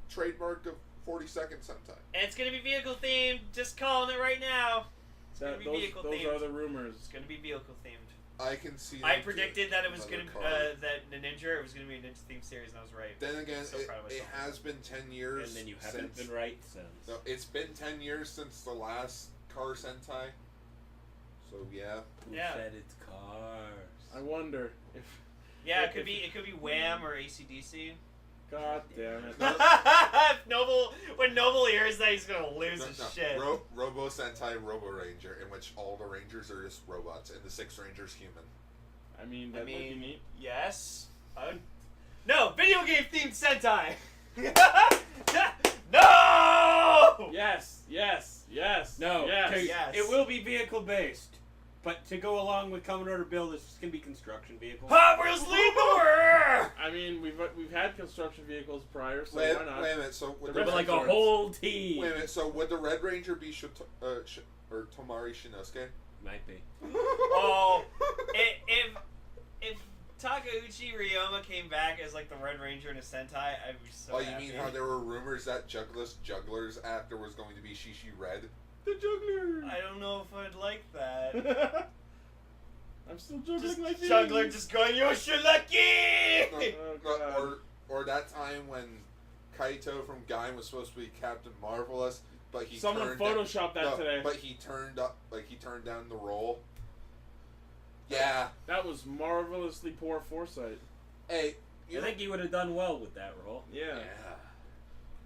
S4: trademark of 40-second Sentai.
S3: And it's gonna be vehicle themed. Just calling it right now. It's gonna be
S2: Those
S3: vehicle
S2: are
S3: themed.
S2: the rumors.
S3: It's gonna be vehicle themed.
S4: I can see.
S3: I
S4: them
S3: predicted that it was
S4: another
S3: gonna
S4: car.
S3: that it was gonna be a ninja themed series, and I was right.
S4: Then again,
S3: So proud of
S4: it
S3: myself.
S4: has been 10 years.
S6: And then you haven't
S4: since,
S6: been right since.
S4: No, it's been 10 years since the last car Sentai. So yeah.
S6: Who
S3: Yeah.
S6: said it's cars?
S2: I wonder if.
S3: Yeah, it could be Wham or AC/DC.
S2: God damn it.
S3: When Noble hears that, he's gonna lose
S4: No,
S3: his
S4: no.
S3: shit.
S4: Robo Sentai Robo Ranger, in which all the Rangers are just robots and the 6 Rangers human.
S2: I mean, that might be neat.
S3: Yes. No, video game themed Sentai. No.
S2: Yes.
S6: No.
S2: Yes.
S6: okay,
S3: Yes.
S6: It will be vehicle based. But to go along with Kamen Rider Build, it's just gonna be construction vehicles.
S3: Hot Wheels lead the world!
S2: I mean, we've had construction vehicles prior, so
S4: Wait
S2: why not?
S4: a minute. So would
S2: The
S6: But
S2: Red
S6: like a
S2: Swords.
S6: whole team.
S4: wait a minute. So would the Red Ranger be or Tomari Shinosuke?
S6: Might be.
S3: Oh, if Takeuchi Ryoma came back as like the Red Ranger in a Sentai, I'd be so
S4: Oh, you
S3: happy.
S4: mean how there were rumors that Jugglers actor was going to be Shishi Red?
S2: The juggler.
S3: I don't know if I'd like that.
S2: I'm still juggling
S3: Just
S2: my feet.
S3: Juggler just going, Yoshilaki!
S4: No,
S2: Oh,
S4: or that time when Kaito from Gaim was supposed to be Captain Marvelous, but he
S2: Someone
S4: turned
S2: photoshopped that today.
S4: But he turned down the role. Yeah.
S2: That was marvelously poor foresight.
S4: Hey,
S6: I think he would have done well with that role.
S2: Yeah.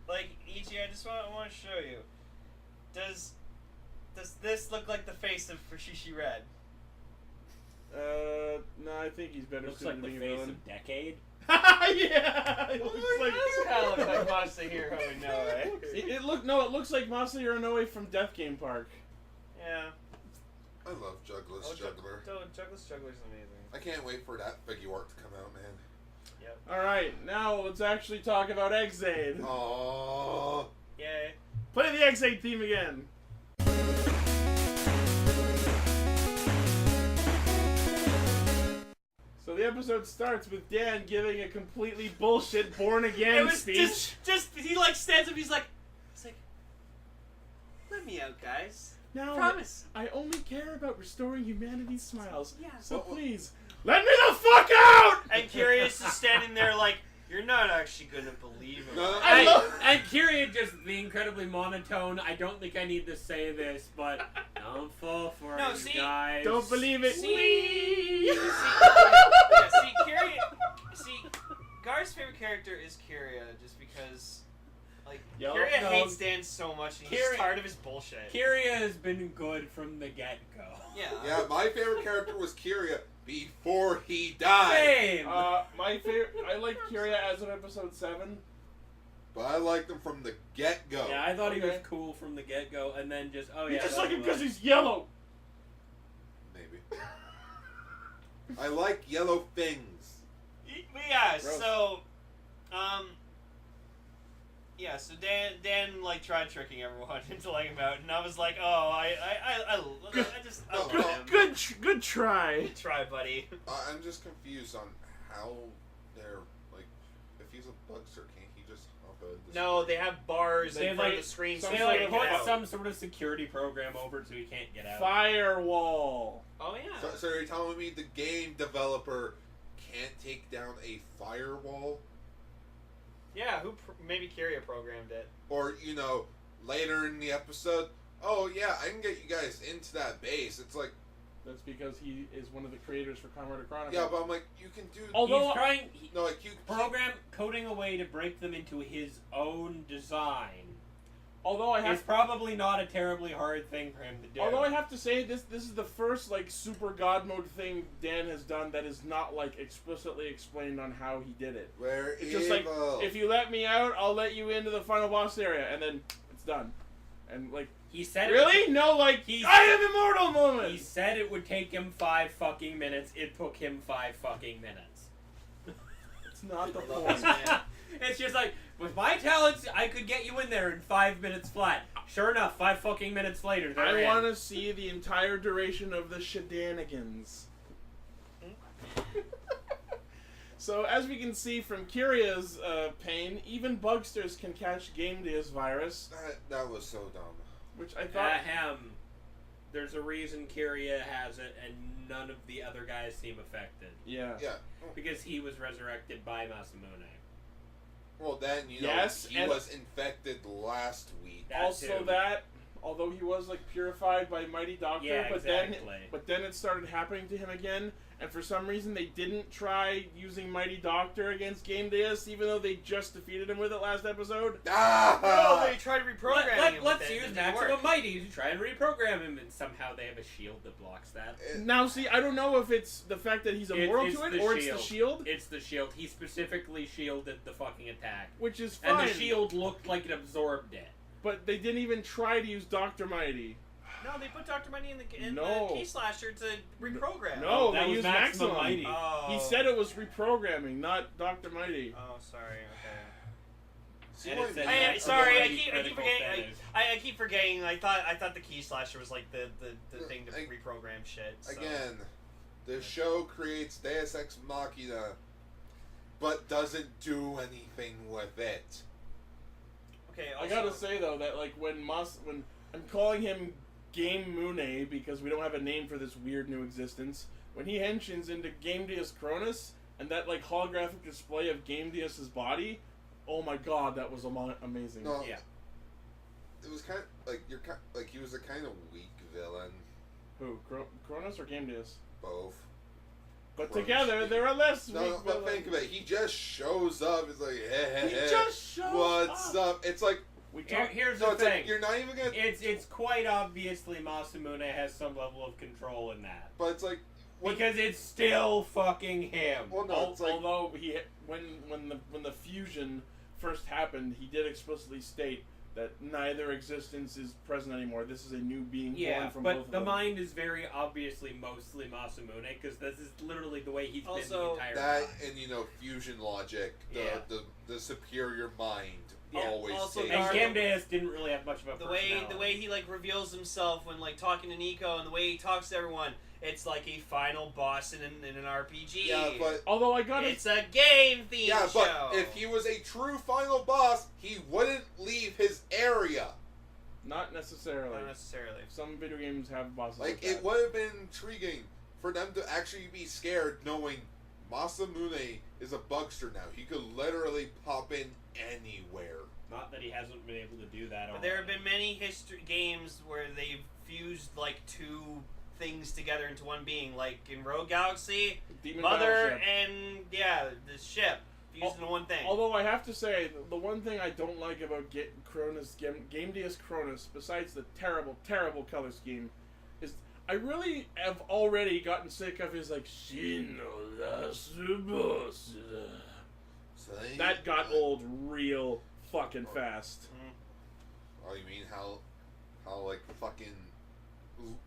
S3: Like, Ichi, I just want to show you. Does this look like the face of Fushishi Red?
S2: No, I think he's better
S6: Looks
S2: suited
S6: like
S2: to
S6: the
S2: be a
S6: face
S2: villain.
S6: of Decade.
S2: Yeah, it looks like.
S3: This kind of looks like Masahiro Inoue.
S2: It looks like Masahiro Inoue from Death Game Park.
S3: Yeah.
S4: I love Juggler's Juggler.
S3: Juggler's amazing.
S4: I can't wait for that figure art to come out, man.
S3: Yep.
S2: All right, now let's actually talk about X-Aid.
S4: Oh.
S3: Yay.
S2: Play the X-Aid theme again. So the episode starts with Dan giving a completely bullshit born again
S3: It was
S2: speech.
S3: just he like stands up. He's like, let me out, guys.
S2: Now,
S3: Promise.
S2: I only care about restoring humanity's smiles.
S3: Yeah.
S2: So please, let me the fuck out!
S3: And Curious is standing there like, you're not actually gonna believe him.
S4: No,
S6: And Kyria just the incredibly monotone. I don't think I need to say this, but don't fall for
S3: No,
S6: it,
S3: see,
S6: guys.
S2: Don't believe it.
S3: See, Gar's favorite character is Kyria, just because, like,
S2: Yo,
S3: Kyria
S6: no.
S3: hates Dan so much, and he's
S6: Kyria-
S3: just tired of his bullshit.
S6: Kyria has been good from the get-go.
S3: Yeah.
S4: Yeah, my favorite character was Kyria before he died.
S6: Same.
S2: My favorite. I like Kyria as of episode 7.
S4: But I liked him from the get-go.
S6: Yeah, I thought he was
S2: Okay.
S6: cool from the get-go, and then just, oh
S2: You
S6: yeah.
S2: just
S6: that
S2: like him
S6: was-
S2: because he's yellow.
S4: Maybe. I like yellow things.
S3: Yeah,
S2: Gross.
S3: so, yeah, so Dan like tried tricking everyone into letting him out, and I was like, oh, I love him.
S2: Good try.
S3: Good try, buddy.
S4: I'm just confused on how they're, like, if he's a bugster, can't he just hop out of the
S3: No, they have bars
S6: They
S3: in front
S6: like-
S3: of the screen, so
S2: some
S6: They
S3: you
S2: sort
S6: like
S3: can't
S2: of
S3: get
S6: put
S3: out.
S6: some sort of security program over it so he can't get out.
S2: Firewall.
S3: Oh yeah.
S4: So you're telling me the game developer can't take down a firewall?
S3: Yeah, maybe Kyria programmed it.
S4: Or, you know, later in the episode, oh yeah, I can get you guys into that base. It's like,
S2: That's because he is one of the creators for Kamen Rider Chronicles.
S4: yeah, but I'm like, you can do...
S2: Although-
S6: He's trying.
S4: no, like, you...
S6: Program coding a way to break them into his own design.
S2: Although I have
S6: It's probably not a terribly hard thing for him to do.
S2: Although I have to say, this is the first like super god mode thing Dan has done that is not like explicitly explained on how he did it.
S4: Where
S2: It's just like,
S4: evil.
S2: if you let me out, I'll let you into the final boss area, and then it's done. And like,
S6: he said
S2: really? No, like,
S6: He's-
S2: I am immortal moment.
S6: He said it would take him 5 fucking minutes. It took him 5 fucking minutes.
S2: It's not the
S3: love
S2: point.
S3: this man.
S6: It's just like, with my talents, I could get you in there in 5 minutes flat. Sure enough, 5 fucking minutes later, they're
S2: I
S6: in.
S2: want to see the entire duration of the shenanigans. So, as we can see from Kyria's pain, even bugsters can catch Game Deus virus,
S4: That was so dumb.
S2: which I thought...
S6: There's a reason Kyria has it, and none of the other guys seem affected.
S2: Yeah.
S4: Yeah.
S6: Because he was resurrected by Masamune.
S4: Well, then, you know,
S2: Yes,
S4: he
S2: and-
S4: was infected last week.
S6: That
S2: Also
S6: too.
S2: that, although he was like purified by Mighty Doctor,
S6: Yeah,
S2: but
S6: exactly.
S2: then it started happening to him again, and for some reason they didn't try using Mighty Doctor against Game Deus, even though they just defeated him with it last episode.
S4: Ah!
S3: No, they tried reprogramming him.
S6: Let's
S3: with it,
S6: use
S3: it didn't
S6: Maximum
S3: work.
S6: Mighty to try and reprogram him, and somehow they have a shield that blocks that.
S2: Now, see, I don't know if it's the fact that he's immortal
S6: It's
S2: to it,
S6: the
S2: or it's the shield,
S6: It's the shield. He specifically shielded the fucking attack.
S2: which is fine.
S6: And the shield looked like it absorbed it.
S2: But they didn't even try to use Dr. Mighty.
S3: No, they put Dr. Mighty in the
S2: No.
S3: Key Slasher to reprogram.
S2: No,
S6: that
S2: they
S6: was
S2: used
S6: Maximum
S2: Maximum.
S6: Mighty.
S3: Oh.
S2: He said it was reprogramming, not Dr. Mighty.
S3: Oh, sorry. Okay.
S4: See,
S6: And
S4: what-
S6: it said
S3: I,
S6: Maximum
S3: sorry, I
S6: Mighty
S3: keep
S6: critical
S3: forgetting.
S6: finish.
S3: I keep forgetting. I thought the Key Slasher was like the thing to
S4: I-
S3: reprogram shit. So.
S4: Again, the show creates Deus Ex Machina, but doesn't do anything with it.
S3: Okay.
S2: I
S3: Also,
S2: gotta say though that like when I'm calling him Game Mune because we don't have a name for this weird new existence. When he henshins into Game Deus Cronus and that like holographic display of Game Deus's body, oh my god, that was amazing.
S4: No,
S3: Yeah.
S4: it was kind of like he was a kind of weak villain.
S2: Who? Cronus or Game Deus?
S4: Both.
S2: But
S4: Cronus
S2: together
S4: being-
S2: they're a less
S4: No,
S2: weak
S4: but
S2: villain.
S4: think of it. He just shows up. It's like, hey,
S2: He just shows
S4: what's up? It's like,
S2: We
S6: Here-
S2: talk,
S6: here's
S4: no,
S6: the
S4: it's
S6: thing.
S4: like you're not even gonna.
S6: It's quite obviously Masamune has some level of control in that.
S4: But it's like, what?
S6: Because it's still fucking him.
S4: Well, no, it's like,
S2: although when the fusion first happened, he did explicitly state that neither existence is present anymore. This is a new being born from both
S6: but
S2: of
S6: the
S2: them.
S6: mind is very obviously mostly Masamune, because this is literally the way he's been the
S3: Also,
S6: entire
S4: that
S6: time.
S4: and fusion logic,
S3: Yeah.
S4: the superior mind
S3: Yeah,
S4: always
S3: also
S4: takes.
S6: And
S3: Gar-
S6: Game Deus didn't really have much of a
S3: the way
S6: personality.
S3: he like reveals himself when like talking to Nico and the way he talks to everyone, it's like a final boss in an RPG.
S4: Yeah, but
S2: Although I gotta
S3: it's a game theme
S4: yeah,
S3: show.
S4: but if he was a true final boss, he wouldn't leave his area.
S2: not necessarily.
S3: not necessarily.
S2: Some video games have bosses
S4: Like
S2: that.
S4: it would have been intriguing for them to actually be scared, knowing Masamune is a bugster now. He could literally pop in anywhere.
S6: Not that he hasn't been able to do that
S3: But
S6: already.
S3: there have been many games where they've fused like two things together into one being, like in Rogue Galaxy,
S2: Demon
S3: Mother
S2: Battleship.
S3: and the ship fused into one thing.
S2: Although I have to say, the one thing I don't like about Game Deus Cronus, besides the terrible, terrible color scheme, is I really have already gotten sick of his like Shino Lasubosu. That got old real fucking fast.
S4: Oh, you mean how like fucking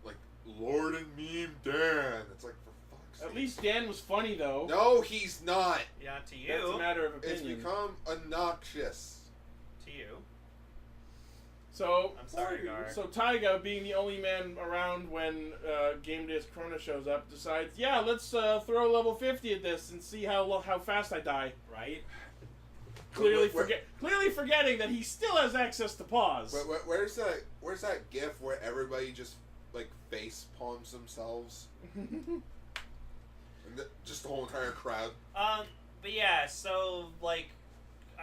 S4: like Lord and Meme Dan? It's like, for fuck's sake.
S2: At least Dan was funny though.
S4: No, he's not.
S3: Yeah, to you.
S2: That's a matter of
S4: It's
S2: opinion.
S4: become obnoxious.
S3: To you.
S2: So,
S3: I'm sorry, Gar.
S2: so Taiga, being the only man around when Game Deus Cronus shows up, decides, yeah, let's throw level 50 at this and see how fast I die.
S6: right?
S2: Clearly,
S4: Where-
S2: clearly forgetting that he still has access to pause.
S4: Where's that gif where everybody just like face palms themselves? And just the whole entire crowd.
S3: But yeah, so like,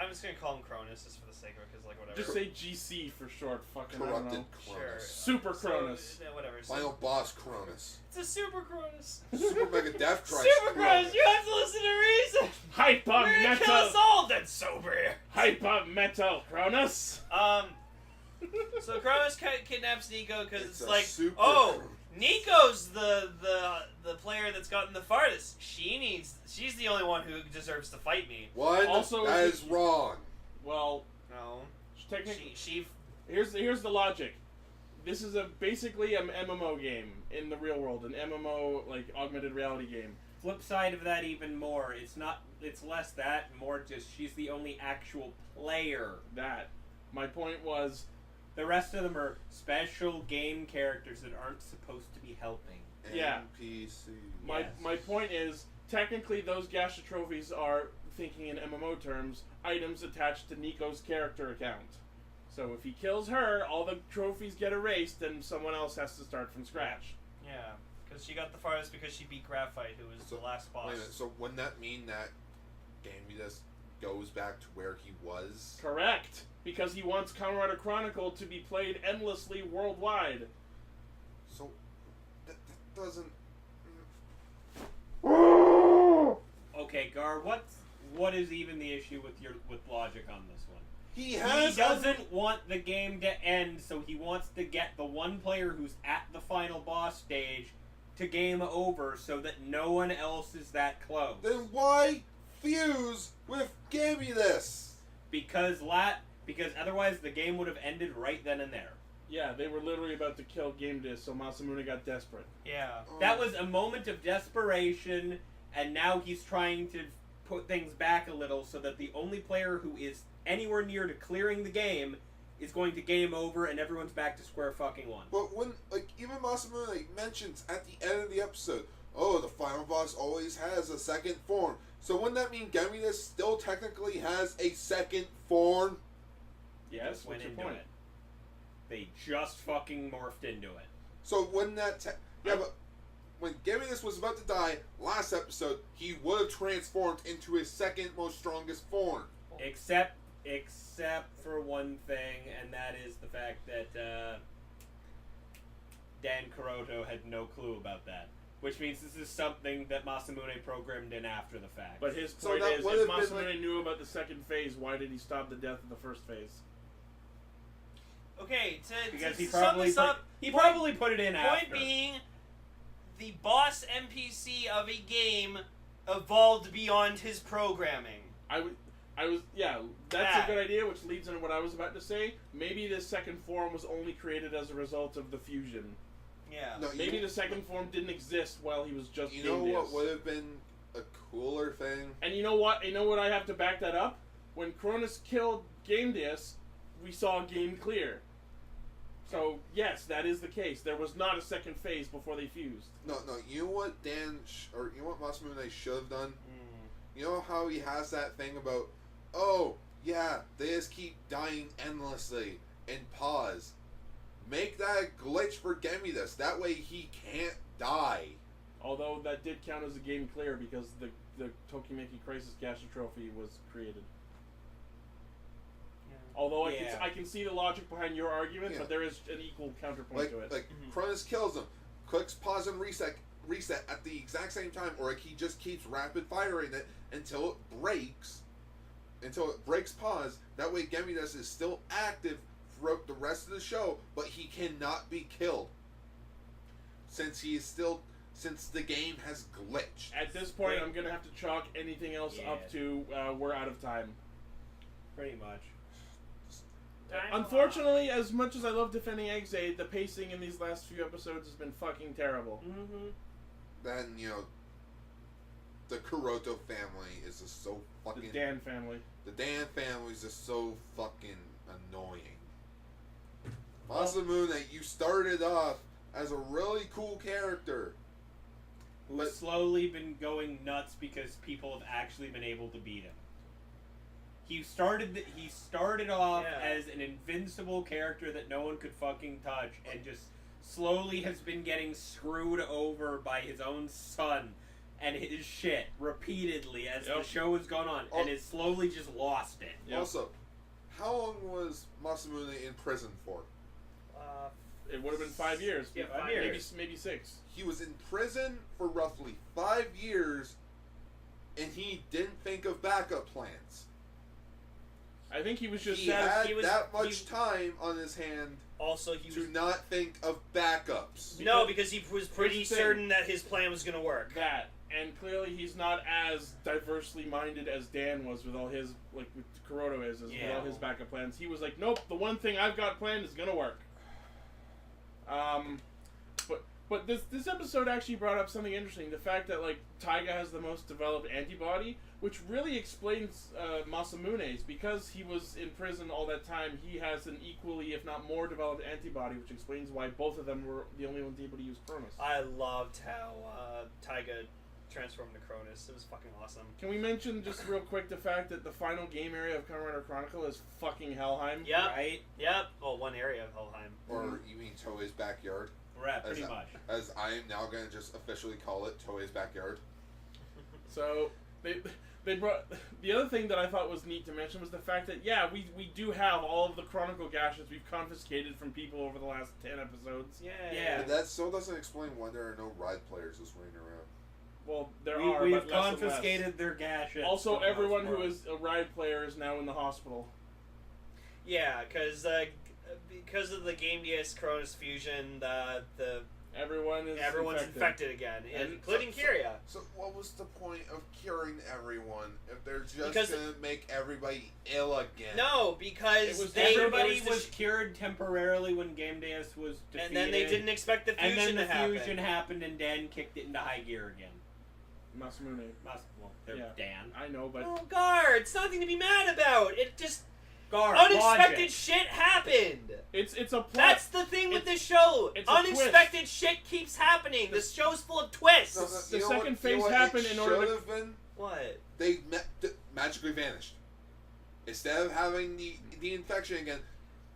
S3: I'm just gonna call him Cronus just for the sake of it, because like whatever.
S2: Just say GC for short. Fucking I don't
S4: Corrupted
S2: know.
S3: Sure.
S4: Cronus.
S2: Super Cronus.
S3: So, whatever. So,
S4: Final boss Cronus.
S3: it's a Super Cronus.
S4: Super Mega Death Christ
S3: Super Cronus. You have to listen to reason.
S2: Hyper
S3: You're gonna kill
S2: metal.
S3: us all, then sober.
S2: Hyper metal Cronus.
S3: So Cronus kidnaps Nico because it's
S4: a
S3: like,
S4: super
S3: oh,
S4: Cronus.
S3: Nico's the player that's gotten the farthest. She's the only one who deserves to fight me.
S4: One,
S2: Also,
S4: that
S2: is
S4: is wrong.
S2: Well,
S3: No,
S2: technically,
S3: she
S2: here's the logic. This is basically an MMO game in the real world, an MMO like augmented reality game.
S6: Flip side of that, even more. It's less that, more just she's the only actual player.
S2: That my point was.
S6: The rest of them are special game characters that aren't supposed to be helping.
S2: Yeah.
S4: NPC.
S6: Yes.
S2: My point is, technically those gacha trophies are, thinking in MMO terms, items attached to Nico's character account. So if he kills her, all the trophies get erased and someone else has to start from scratch.
S3: yeah, because she got the farthest because she beat Graphite, who was
S4: So,
S3: the last boss.
S4: Wait a minute, so wouldn't that mean that Gambit goes back to where he was?
S2: Correct! Because he wants Kamen Rider Chronicle to be played endlessly worldwide.
S4: So that doesn't.
S6: Okay, Gar, what is even the issue with logic on this one?
S4: He
S6: He
S4: has.
S6: doesn't want the game to end, so he wants to get the one player who's at the final boss stage to game over so that no one else is that close.
S4: Then why fuse with Gambit?
S6: Because otherwise the game would have ended right then and there.
S2: Yeah, they were literally about to kill Game Disc, so Masamune got desperate.
S3: Yeah.
S6: That was a moment of desperation, and now he's trying to put things back a little so that the only player who is anywhere near to clearing the game is going to game over, and everyone's back to square fucking one.
S4: But when, like, even Masamune mentions at the end of the episode, oh, the final boss always has a second form. So wouldn't that mean Gemidas still technically has a second form?
S2: Yes,
S6: Went
S2: what's your
S6: into
S2: point?
S6: it. They just fucking morphed into it.
S4: So wouldn't that... yeah, but when Gemidas was about to die last episode, he would have transformed into his second most strongest form.
S6: Except for one thing, and that is the fact that Dan Kuroto had no clue about that. Which means this is something that Masamune programmed in after the fact.
S2: But his
S4: So
S2: point
S4: that
S2: is,
S4: would
S2: if
S4: have been
S2: Masamune
S4: like-
S2: knew about the second phase, why did he stop the death of the first phase?
S3: Okay,
S6: because
S3: to
S6: he
S3: sum
S6: probably
S3: this up,
S6: probably put it in
S3: point
S6: after.
S3: being, the boss NPC of a game evolved beyond his programming.
S2: Yeah, that's a good idea, which leads into what I was about to say. Maybe this second form was only created as a result of the fusion.
S3: Yeah.
S4: No,
S2: Maybe the second form didn't exist while he was just
S4: You know
S2: Game
S4: what
S2: Disc.
S4: would have been a cooler thing?
S2: And you know what? You know what I have to back that up? When Cronus killed Game Disc, we saw Game Clear. So, yes, that is the case. There was not a second phase before they fused.
S4: No, you know what you know what Masamune should have done? You know how he has that thing about, oh, yeah, they just keep dying endlessly, and pause. Make that a glitch for Gemidas. That way he can't die.
S2: Although that did count as a game clear because the Tokimeki Crisis Gacha Trophy was created. Although
S6: Yeah.
S2: I can see the logic behind your argument,
S4: Yeah.
S2: but there is an equal counterpoint to it.
S4: Like Cronus kills him, clicks pause and reset at the exact same time, or like he just keeps rapid firing it until it breaks pause. That way Gemidas is still active throughout the rest of the show, but he cannot be killed. Since the game has glitched.
S2: At this point, I'm going to have to chalk anything else
S6: Yeah.
S2: up to we're out of time.
S6: Pretty much.
S2: Unfortunately, as much as I love defending Exade, the pacing in these last few episodes has been fucking terrible.
S6: Mm-hmm.
S4: Then, the Kuroto family is just so fucking...
S2: The Dan family.
S4: The Dan family is just so fucking annoying. Masamune, you started off as a really cool character.
S6: Who's slowly been going nuts because people have actually been able to beat him. He started off as an invincible character that no one could fucking touch, and just slowly has been getting screwed over by his own son and his shit repeatedly as the show has gone on, and has slowly just lost it.
S2: Yep.
S4: Also, how long was Masamune in prison for?
S2: It would have been 5 years.
S6: Yeah, 5 years.
S2: Maybe 6.
S4: He was in prison for roughly 5 years, and he didn't think of backup plans.
S2: I think he was just
S4: He had
S3: he was-
S4: that much time on his hand
S3: Also, he
S4: to
S3: was...
S4: not think of backups.
S3: No, because he was pretty
S2: Here's the thing.
S3: certain that his plan was going to work.
S2: that, and clearly he's not as diversely minded as Dan was with all his, like with Kuroto is with all his backup plans. He was like, nope, the one thing I've got planned is gonna work. But this episode actually brought up something interesting. The fact that, like, Taiga has the most developed antibody, which really explains Masamune's. Because he was in prison all that time, he has an equally, if not more, developed antibody, which explains why both of them were the only ones able to use Cronus.
S3: I loved how Taiga transformed to Cronus. It was fucking awesome.
S2: Can we mention just real quick the fact that the final game area of Kamen Rider Chronicle is fucking Helheim?
S3: Yep.
S6: Right?
S3: Yep. Well, one area of Helheim.
S4: Or you mean Toei's backyard?
S6: Right, pretty much.
S4: As I am now going to just officially call it Toei's backyard.
S2: So they brought the other thing that I thought was neat to mention was the fact that we do have all of the Chronicle gashes we've confiscated from people over the last 10 episodes.
S6: Yeah.
S4: But that still doesn't explain why there are no ride players just running around.
S2: Well, there are,
S6: We've
S2: but less and less.
S6: confiscated their gashes.
S2: Also,
S6: for the
S2: everyone
S6: most
S2: who
S6: part.
S2: is a ride player is now in the hospital.
S3: Yeah, because of the Game DS Cronus fusion, the
S2: Everyone's
S3: infected again,
S2: And
S3: including Kyria.
S4: So what was the point of curing everyone if they're just
S3: Because-
S4: gonna make everybody ill again?
S3: No, because
S6: Everybody was cured temporarily when Game Deus was defeated.
S3: and then they didn't expect the fusion
S6: and then
S3: to
S6: the
S3: happen.
S6: fusion happened, and Dan kicked it into high gear again.
S2: Masamune.
S6: Well, they're
S2: Yeah.
S6: Dan.
S2: I know, but
S3: Oh, Gar, it's nothing to be mad about. It just
S6: Gar,
S3: unexpected
S6: logic.
S3: shit happened.
S2: it's a plot.
S3: That's the thing with this show.
S2: it's a
S3: Unexpected shit keeps happening. This show's full of twists.
S4: No,
S2: The
S4: you know
S2: second
S4: what-
S2: phase
S4: you know what
S2: happened
S4: it
S2: in order to-
S4: should have been?
S3: What?
S4: They magically vanished. Instead of having the infection again,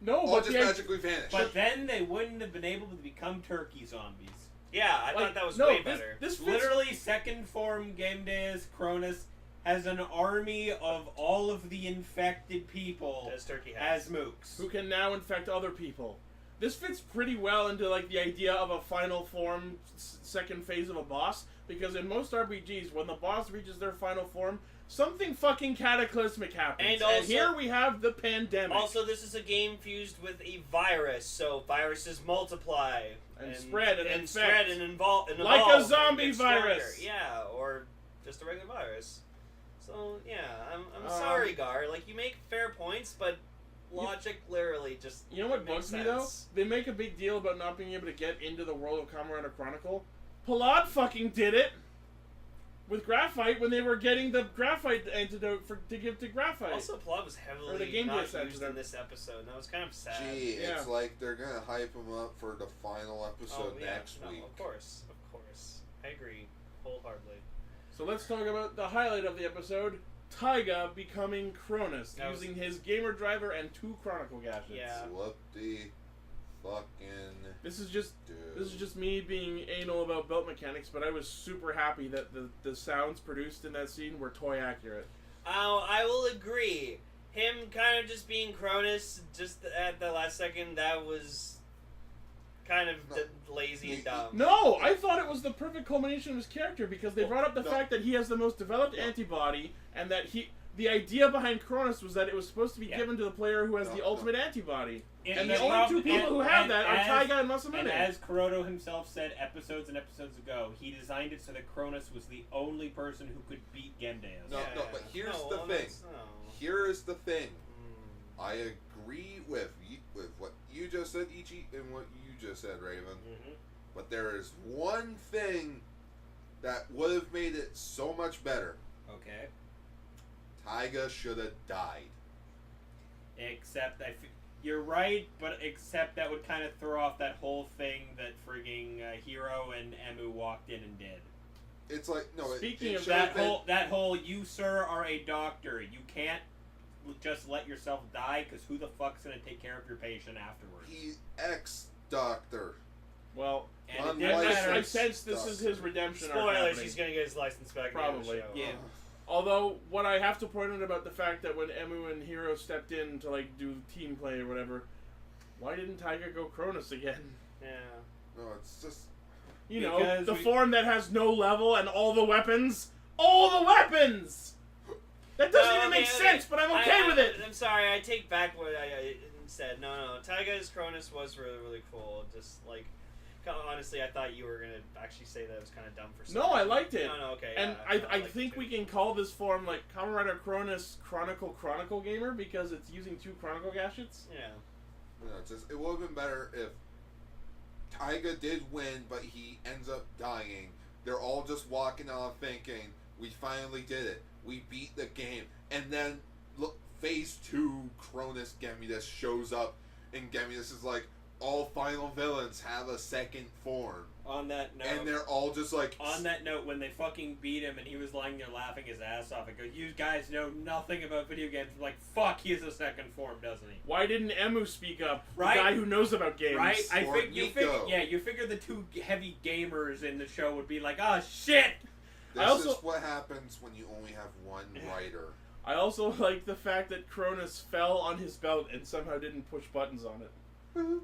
S2: no,
S4: all
S2: but
S4: just
S2: the
S4: magically vanished.
S6: But then they wouldn't have been able to become turkey zombies.
S3: Yeah, I
S2: like,
S3: thought that was
S2: no,
S3: way better.
S2: This fits,
S6: Literally, second form Game Deus Cronus has an army of all of the infected people
S3: As Turkey has.
S6: as mooks.
S2: who can now infect other people. This fits pretty well into like the idea of a final form, second phase of a boss. Because in most RPGs, when the boss reaches their final form, something fucking cataclysmic happens.
S3: And also-
S2: here we have the pandemic.
S3: Also, this is a game fused with a virus, so viruses multiply
S2: And spread and infect.
S3: spread and evolve.
S2: Like a
S3: evolve and
S2: zombie
S3: get stronger.
S2: virus.
S3: Yeah, or just a regular virus. So yeah, I'm sorry, Gar. Like you make fair points, but logic literally just
S2: You know what
S3: makes
S2: bugs me though?
S3: sense.
S2: They make a big deal about not being able to get into the world of Kamen Rider Chronicle. Palad fucking did it with graphite when they were getting the graphite antidote to give to graphite.
S3: Also, Plot was
S2: Or the
S3: heavily
S2: Game
S3: not
S2: Deus
S3: used
S2: antidote.
S3: in this episode, and that was kind of sad.
S4: Gee,
S2: Yeah.
S4: it's like they're gonna hype him up for the final episode
S3: Oh, yeah,
S4: next
S3: no,
S4: week.
S3: Of course. I agree wholeheartedly.
S2: So let's talk about the highlight of the episode: Taiga becoming Cronus,
S3: That was-
S2: using his gamer driver and 2 Chronicle gadgets.
S3: Yeah.
S4: Whoop the fucking
S2: This is just
S4: dude.
S2: me being anal about belt mechanics, but I was super happy that the sounds produced in that scene were toy accurate.
S3: I will agree. Him kind of just being Cronus just at the last second, that was kind of lazy and dumb.
S2: No, I thought it was the perfect culmination of his character because they
S4: Well,
S2: brought up the
S4: no.
S2: fact that he has the most developed
S4: No.
S2: antibody and that the idea behind Cronus was that it was supposed to be
S6: Yeah.
S2: given to the player who has
S4: No,
S2: the
S4: no.
S2: ultimate antibody. And
S6: the
S2: the only
S6: prob-
S2: 2 people who have that are
S6: as-
S2: Taiga and Masamune.
S6: And as Kuroda himself said episodes and episodes ago, he designed it so that Cronus was the only person who could beat Game Deus.
S4: No, but here's the
S3: well,
S4: thing.
S3: that's- no.
S4: Here is the thing.
S3: Mm.
S4: I agree with what you just said, Ichi, and what you just said, Raven.
S3: Mhm.
S4: But there is one thing that would have made it so much better.
S6: Okay.
S4: Taiga should have died.
S6: Except you're right, but except that would kind of throw off that whole thing that frigging Hiro and Emu walked in and did.
S4: It's like no.
S2: Speaking
S4: it
S2: of
S4: should have
S6: That whole you sir are a doctor, you can't just let yourself die because who the fuck's gonna take care of your patient afterwards?
S4: He ex-doctor.
S2: Well,
S6: And it
S4: Unlicensed.
S6: didn't matter.
S2: I sense this is his redemption arc
S3: Spoilers,
S2: happening.
S3: he's gonna get his license back.
S2: Probably.
S3: At the end of the show.
S6: Yeah.
S2: Although, what I have to point out about the fact that when Emu and Hiro stepped in to like do team play or whatever, why didn't Taiga go Cronus again?
S3: Yeah.
S4: No, it's just
S2: You know,
S6: Because
S2: the
S6: we-
S2: form that has no level and all the weapons. All the weapons! That doesn't even make sense, but I'm okay with it!
S3: I'm sorry, I take back what I said. No, Taiga's Cronus was really, really cool. Just like, honestly, I thought you were gonna actually say that it was kind of dumb for some
S2: No, I
S3: reason.
S2: liked it.
S3: No, okay.
S2: And
S3: yeah,
S2: I
S3: liked
S2: think
S3: it
S2: we
S3: too.
S2: can call this form like Kamen Rider Cronus Chronicle Gamer because it's using 2 Chronicle gadgets.
S3: Yeah.
S4: it's just it would have been better if Taiga did win, but he ends up dying. They're all just walking off thinking, "We finally did it. We beat the game." And then look, Phase 2, Cronus Gemidus shows up, and Gemidus is like, "All final villains have a second form,"
S6: On that note,
S4: and they're all just like,
S6: on that note, when they fucking beat him and he was lying there laughing his ass off, I go, "You guys know nothing about video games." I'm like, fuck, he has a second form, doesn't he?
S2: Why didn't Emu speak up?
S6: Right?
S2: The guy who knows about games.
S6: Right?
S4: Or
S6: You
S4: Nico.
S6: figure the 2 heavy gamers in the show would be like, "Oh shit!"
S4: "This
S2: I also-
S4: is what happens when you only have one writer."
S2: I also like the fact that Cronus fell on his belt and somehow didn't push buttons on it.
S4: No,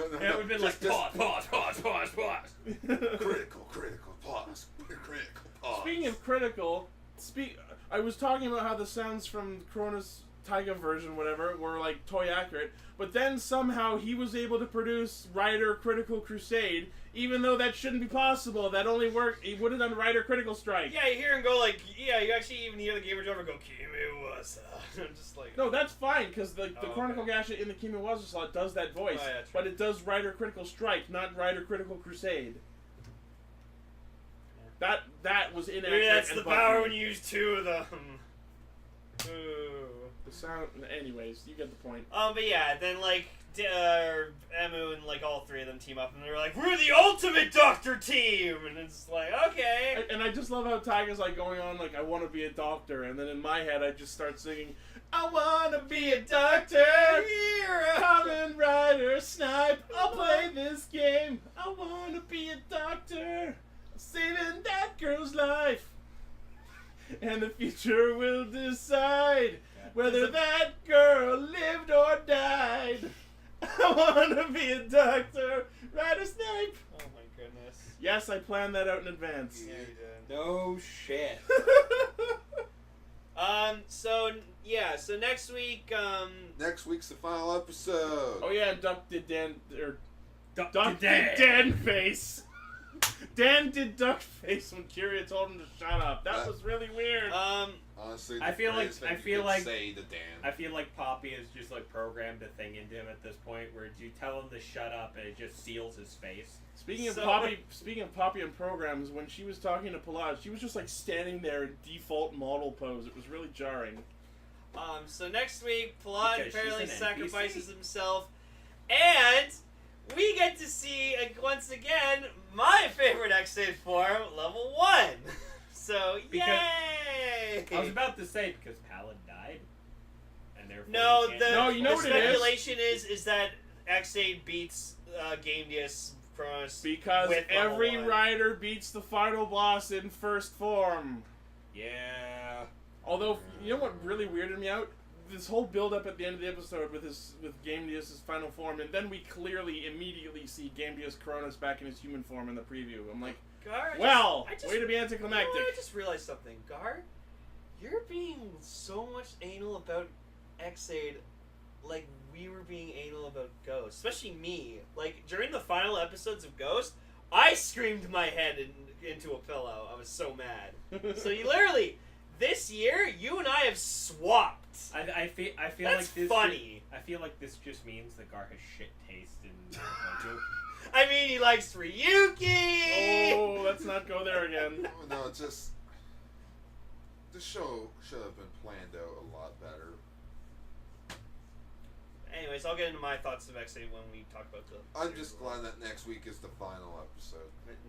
S6: It would have been like, pause.
S4: critical pause. Critical pause.
S2: Speaking of critical, I was talking about how the sounds from Cronus Taiga version, whatever, were like toy accurate. But then somehow he was able to produce Rider Critical Crusade, even though that shouldn't be possible. That only worked. He would have done Rider Critical Strike.
S3: Yeah, you hear him go like, yeah, you actually even hear the Game Over go, Kimiwasa. I'm just like,
S2: No, that's fine, because the
S3: Oh,
S2: Chronicle
S3: okay.
S2: Gasha in the Kimiwasa slot does that voice.
S3: Oh, yeah, true.
S2: But it does Rider Critical Strike, not Rider Critical Crusade. That was inaccurate.
S3: maybe that's
S2: and
S3: the power
S2: buggy.
S3: when you use two of them. Ooh.
S2: The sound. Anyways, you get the point.
S3: But yeah, then like Emu and like all three of them team up, and they're like, "We're the ultimate Doctor team," and it's like, okay.
S2: And I just love how Taiga's like going on like, I want to be a doctor, and then in my head I just start singing, I want to be a doctor, Kamen Rider, Snipe, I'll play this game, I want to be a doctor, saving that girl's life, and the future will decide whether that girl lived or died. I want to be a doctor, Rider Snipe.
S3: Oh my goodness.
S2: Yes, I planned that out in advance.
S3: Yeah, you did.
S6: No shit.
S3: So next week,
S4: Next week's the final episode.
S2: Oh yeah, Duck did Dan or
S6: Duck
S2: Duck
S6: Dan.
S2: did Dan face. Dan did duck face when Kyria told him to shut up. That was really weird.
S4: Honestly,
S6: I feel like-
S4: greatest thing
S6: I
S4: you
S6: feel
S4: could
S6: like-
S4: say to Dan.
S6: I feel like Poppy has just like programmed a thing into him at this point where you tell him to shut up and it just seals his face.
S2: Speaking of
S3: So-
S2: Poppy and programs, when she was talking to Palaj, she was just like standing there in default model pose. It was really jarring.
S3: So next week, Palad
S6: Because she's
S3: apparently
S6: an
S3: sacrifices
S6: NPC.
S3: himself, and we get to see once again my favorite X8 form, level 1. So
S6: Because-
S3: yay!
S6: I was about to say because Palad died, and therefore
S3: No,
S6: you can't-
S3: the,
S2: No, you know
S3: the
S2: what it is?
S3: speculation is that X8 beats Game Dias Cronus
S2: Because
S3: with level
S2: every
S3: 1.
S2: rider beats the final boss in first form.
S6: Yeah.
S2: Although, you know what really weirded me out? This whole build-up at the end of the episode with Game Dias' final form, and then we clearly immediately see Game Dias Cronus back in his human form in the preview. I'm like,
S3: Gar,
S2: well,
S3: I just,
S2: way to be
S3: you know
S2: anticlimactic.
S3: what? I just realized something. Gar, you're being so much anal about X8 like we were being anal about Ghost. Especially me. Like, during the final episodes of Ghost, I screamed my head into a pillow. I was so mad. So you literally, this year, you and I have swapped.
S6: I feel
S3: That's
S6: like this
S3: funny.
S6: I feel like this just means that Gar has shit taste in
S3: I mean, he likes Ryuki!
S2: Oh, let's not go there again.
S4: Oh, no, it's just the show should have been planned out a lot better.
S3: Anyways, I'll get into my thoughts of X8 when we talk about the...
S4: I'm
S3: series
S4: just
S3: a lot.
S4: glad that next week is the final episode.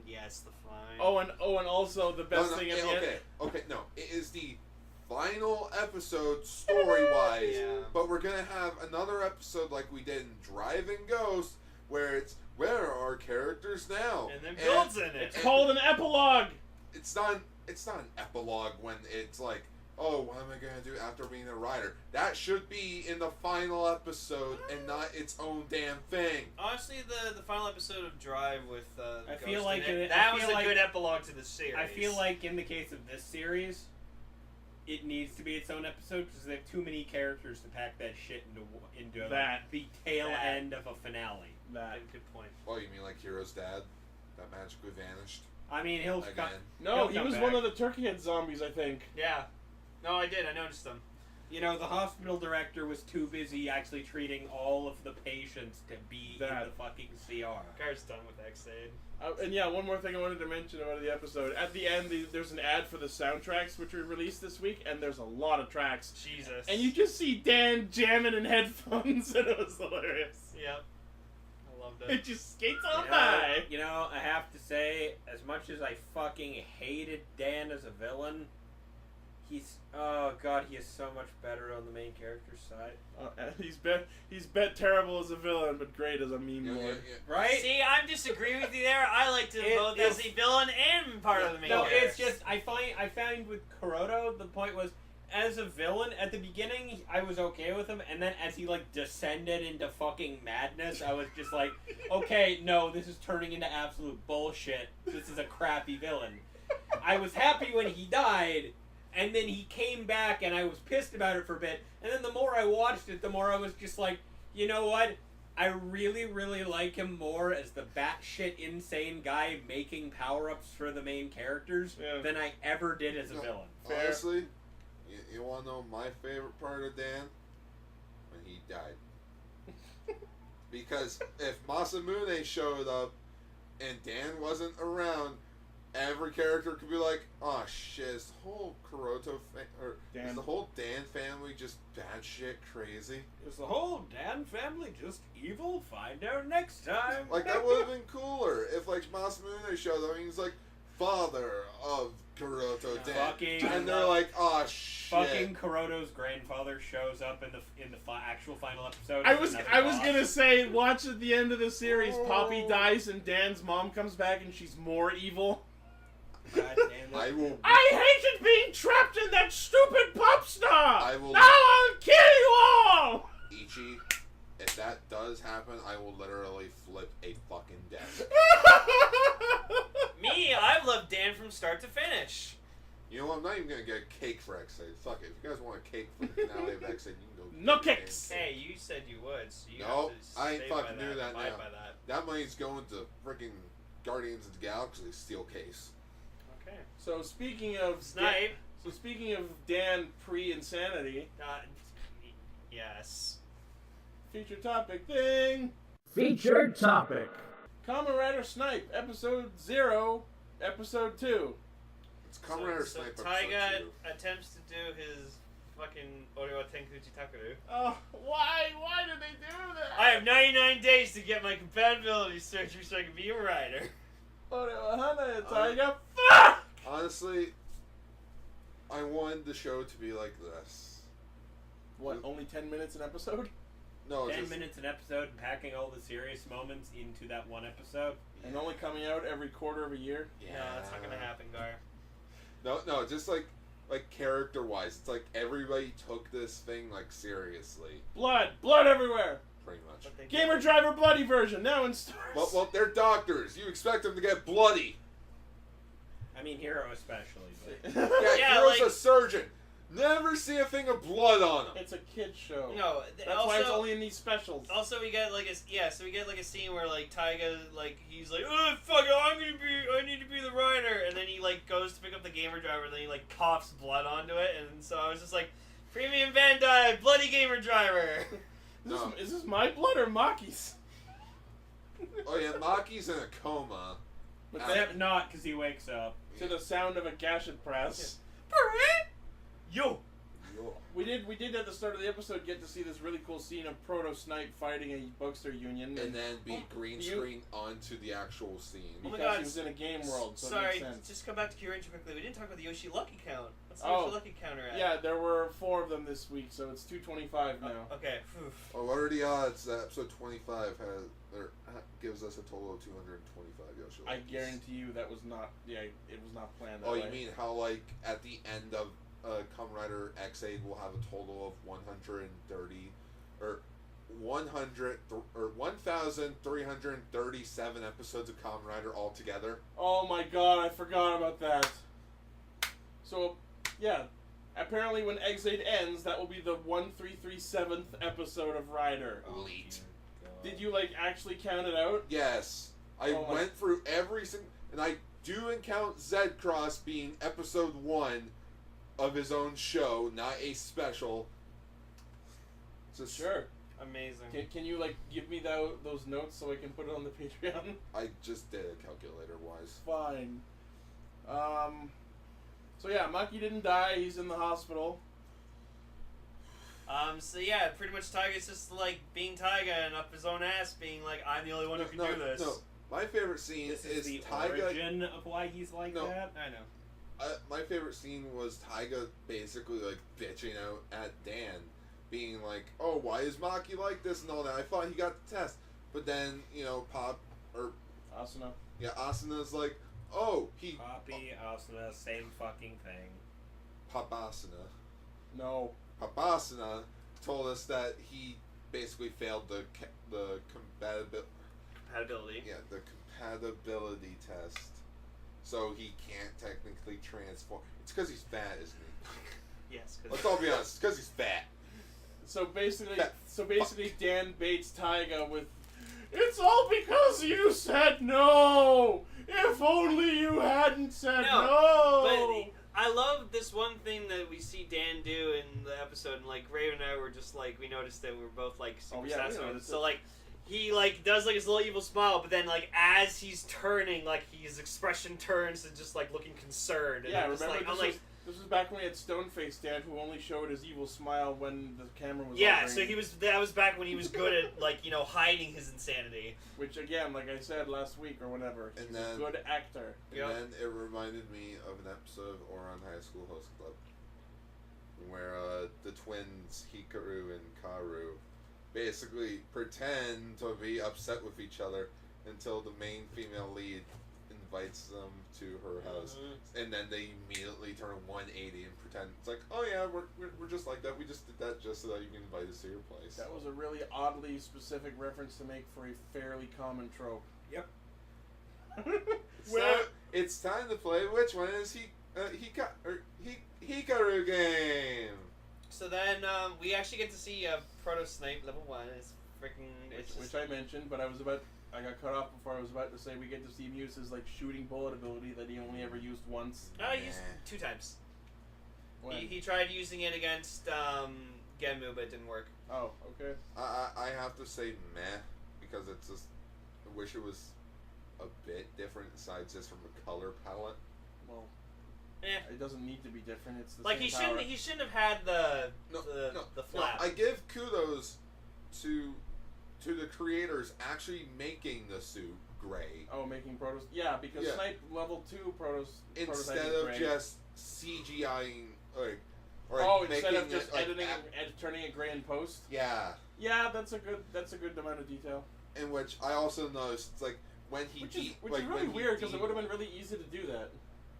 S3: Yes, the fine.
S2: Oh, and also the best thing at the end.
S4: Okay, no, it is the final episode story-wise,
S3: Yeah.
S4: but we're gonna have another episode like we did in Driving Ghost, where it's where are our characters now,
S3: And then builds in it.
S2: It's called an epilogue.
S4: It's not an epilogue when it's like, oh, what am I gonna do after being a writer? That should be in the final episode and not its own damn thing.
S3: Honestly, the final episode of Drive with
S6: I
S3: Ghost
S6: feel like
S3: in it,
S6: it-
S3: that
S6: I
S3: was
S6: feel
S3: a
S6: like-
S3: good epilogue to the series.
S6: I feel like in the case of this series, it needs to be its own episode because they have too many characters to pack that shit into
S2: That.
S6: the tail
S3: That.
S6: end of a finale.
S2: That.
S3: Good point.
S4: Oh, you mean like Hero's dad? That magically vanished
S6: I mean, he'll
S4: again.
S2: No,
S6: He'll
S2: he
S6: come
S2: was
S6: back.
S2: one of the turkey head zombies, I think.
S3: Yeah. No, I did. I noticed them.
S6: You know, the hospital director was too busy actually treating all of the patients to be in
S2: That.
S6: the fucking CR.
S3: Gar's done with X8.
S2: And yeah, one more thing I wanted to mention about the episode. At the end, there's an ad for the soundtracks, which were released this week, and there's a lot of tracks.
S3: Jesus.
S2: And you just see Dan jamming in headphones, and it was hilarious.
S3: Yep. I loved
S2: It
S3: it.
S2: just skates on by.
S6: You know, I have to say, as much as I fucking hated Dan as a villain, oh god, he is so much better on the main character's side.
S2: He's bet terrible as a villain, but great as a meme
S4: Yeah,
S2: lord.
S6: Right?
S3: See, I'm disagreeing with you there. I liked him both as a villain and part of the main
S6: No,
S3: character.
S6: it's just I find with Kuroto the point was as a villain at the beginning I was okay with him, and then as he like descended into fucking madness, I was just like, okay, no, this is turning into absolute bullshit. This is a crappy villain. I was happy when he died, and then he came back, and I was pissed about it for a bit. And then the more I watched it, the more I was just like, you know what? I really, really like him more as the batshit insane guy making power-ups for the main characters than I ever did as a villain.
S4: Honestly, you want to know my favorite part of Dan? When he died. Because if Masamune showed up and Dan wasn't around, every character could be like, oh shit, is the whole is the whole Dan family just batshit crazy?
S6: Is the whole Dan family just evil? Find out next time.
S4: Like, that would have been cooler if, like, Masamune showed up and he's like, father of Kuroto Dan. And they're like, oh shit.
S6: Fucking Kuroto's grandfather shows up in the actual final episode.
S2: I was gonna say, watch at the end of the series, Poppy dies and Dan's mom comes back and she's more evil.
S6: God damn it.
S2: I hated being trapped in that stupid pop star!
S4: I will...
S2: Now I'll kill you all!
S4: Ichi, if that does happen, I will literally flip a fucking desk.
S3: Me, I've loved Dan from start to finish.
S4: You know what? I'm not even gonna get a cake for X-Aid. Fuck it. If you guys want a cake for the finale of X-Aid, you can go.
S2: No cakes!
S3: Hey, you said you would, so you
S4: No,
S3: have to
S4: I ain't
S3: stay
S4: fucking
S3: by
S4: doing that
S3: abide
S4: now.
S3: by that.
S4: That money's going to freaking Guardians of the Galaxy steel case.
S3: Okay.
S2: So speaking of
S3: Snipe.
S2: speaking of Dan pre-insanity,
S3: Yes.
S2: feature topic thing.
S7: Featured topic.
S2: Kamen Rider Snipe, episode 0, episode 2.
S4: It's Kamen Rider
S3: So
S4: Snipe
S3: Taiga
S4: episode 2.
S3: attempts to do his fucking Orewa Tenkuchi Takeru.
S2: Oh, why? Why did they do that?
S3: I have 99 days to get my compatibility surgery so I can be a rider.
S2: Hana and Taiga, fuck!
S4: Honestly, I wanted the show to be like this.
S2: What, only 10 minutes an episode?
S4: No,
S6: 10
S4: just,
S6: minutes an episode, packing all the serious moments into that one episode.
S2: And only coming out every quarter of a year?
S3: No, that's not gonna happen, Gar.
S4: No, just like character-wise, it's like everybody took this thing like seriously,
S2: Blood! Blood everywhere!
S4: pretty much.
S3: But they
S2: Gamer Driver Bloody version, now in stores.
S4: Well, they're doctors. You expect them to get bloody.
S6: I mean, Hero especially. But
S4: Yeah,
S3: Yeah,
S4: Hero's
S3: like-
S4: a surgeon. Never see a thing of blood on him.
S2: It's a kid's show.
S3: No,
S2: That's
S3: also,
S2: why it's only in these specials.
S3: Also, we get like a scene where like Taiga he's like, oh fuck it, I need to be the rider, and then he like goes to pick up the gamer driver, and then he like coughs blood onto it, and so I was just like, premium Bandai, bloody gamer driver.
S4: No.
S2: Is this my blood or Maki's?
S4: Oh yeah, Maki's in a coma.
S2: But
S6: except not, because he wakes up.
S2: to the sound of a gashet press.
S3: Yo.
S2: We did at the start of the episode get to see this really cool scene of Proto Snipe fighting a Bugster Union.
S4: And then be green screen onto the actual scene.
S3: Oh my
S2: because
S3: God,
S2: he was in a game world, so it
S3: Sorry,
S2: makes sense.
S3: just come back to Kyuranger quickly. We didn't talk about the Yoshi Lucky count. What's the
S2: Oh.
S3: Yoshi Lucky counter at?
S2: Yeah, there were 4 of them this week, so it's 225 now.
S3: Okay. Phew.
S4: Oh, what are the odds that episode 25 gives us a total of 225 Yoshi?
S2: I guarantee you that was not. Yeah, it was not planned. That
S4: Oh,
S2: way.
S4: you mean how like at the end of Kamen Rider X8 will have a total of 130 or 1,337 episodes of Kamen Rider altogether?
S2: Oh my god, I forgot about that. So, yeah. Apparently when X8 ends, that will be the 1337th episode of Rider.
S4: Elite.
S2: Did you, like, actually count it out?
S4: Yes. I
S2: Oh my-
S4: went through every single... And I do count Z-Cross being episode 1 of his own show, not a special. Just,
S2: Sure.
S3: Amazing.
S2: Can you, like, give me those notes so I can put it on the Patreon?
S4: I just did it calculator-wise.
S2: Fine. So yeah, Maki didn't die, he's in the hospital.
S3: So yeah, pretty much Taiga's just like being Taiga and up his own ass, being like, I'm the only one who can do this.
S4: No, my favorite scene
S6: This is the
S4: Taiga.
S6: origin of why he's like
S4: No.
S6: that.
S3: I know.
S4: My favorite scene was Taiga basically like bitching out at Dan, being like, "Oh, why is Maki like this and all that? I thought he got the test." But then Asuna's like, "Oh, he
S6: Poppy, Asuna, same fucking thing.
S4: Papasana.
S2: No.
S4: Papasana told us that he basically failed the compatibility.
S3: Compatibility.
S4: Yeah, the compatibility test. so he can't technically transform. It's because he's fat, isn't he?
S3: Yes.
S4: Let's all be honest. It's because he's fat.
S2: So basically, Dan baits Taiga with, "It's all because you said no. If only you hadn't said no."
S3: But I love this one thing that we see Dan do in the episode, and like Raven and I were just like, we noticed that we were both like super satisfied. So like he like does like his little evil smile, but then like as he's turning, like his expression turns to just like looking concerned. And
S2: Yeah,
S3: I'm just,
S2: remember
S3: like,
S2: this was back when we had Stoneface Dan, who only showed his evil smile when the camera was
S3: yeah,
S2: on
S3: so that was back when he was good at like hiding his insanity.
S2: Which again, like I said last week or whatever, he's a good actor.
S4: And then it reminded me of an episode of Ouran High School Host Club, where the twins Hikaru and Karu basically pretend to be upset with each other until the main female lead invites them to her house, and then they immediately turn 180 and pretend it's like, oh yeah, we're just like that. We just did that just so that you can invite us to your place.
S2: That was a really oddly specific reference to make for a fairly common trope.
S3: Yep.
S4: It's time to play. Which one is Hikaru game?
S3: So then we actually get to see Proto Snipe level 1. It's freaking.
S2: Which I mentioned, but I got cut off before I was about to say we get to see him use his like shooting bullet ability that he only ever used once.
S3: He used 2 times.
S2: When?
S3: He tried using it against Genmu, but it didn't work.
S2: Oh, okay.
S4: I have to say meh, because it's just, I wish it was a bit different besides just from the color palette.
S2: Well, it doesn't need to be different. It's the
S3: like
S2: same
S3: he shouldn't have had the flap.
S4: No, I give kudos to the creators actually making the suit gray.
S2: Oh, making Protos. Yeah, because Snipe level 2 Protos.
S4: Instead of just CGIing,
S2: instead of just editing and turning it gray in post.
S4: Yeah.
S2: Yeah, that's a good amount of detail.
S4: In which I also noticed, it's like when he
S2: which is really weird because it would have been really easy to do that.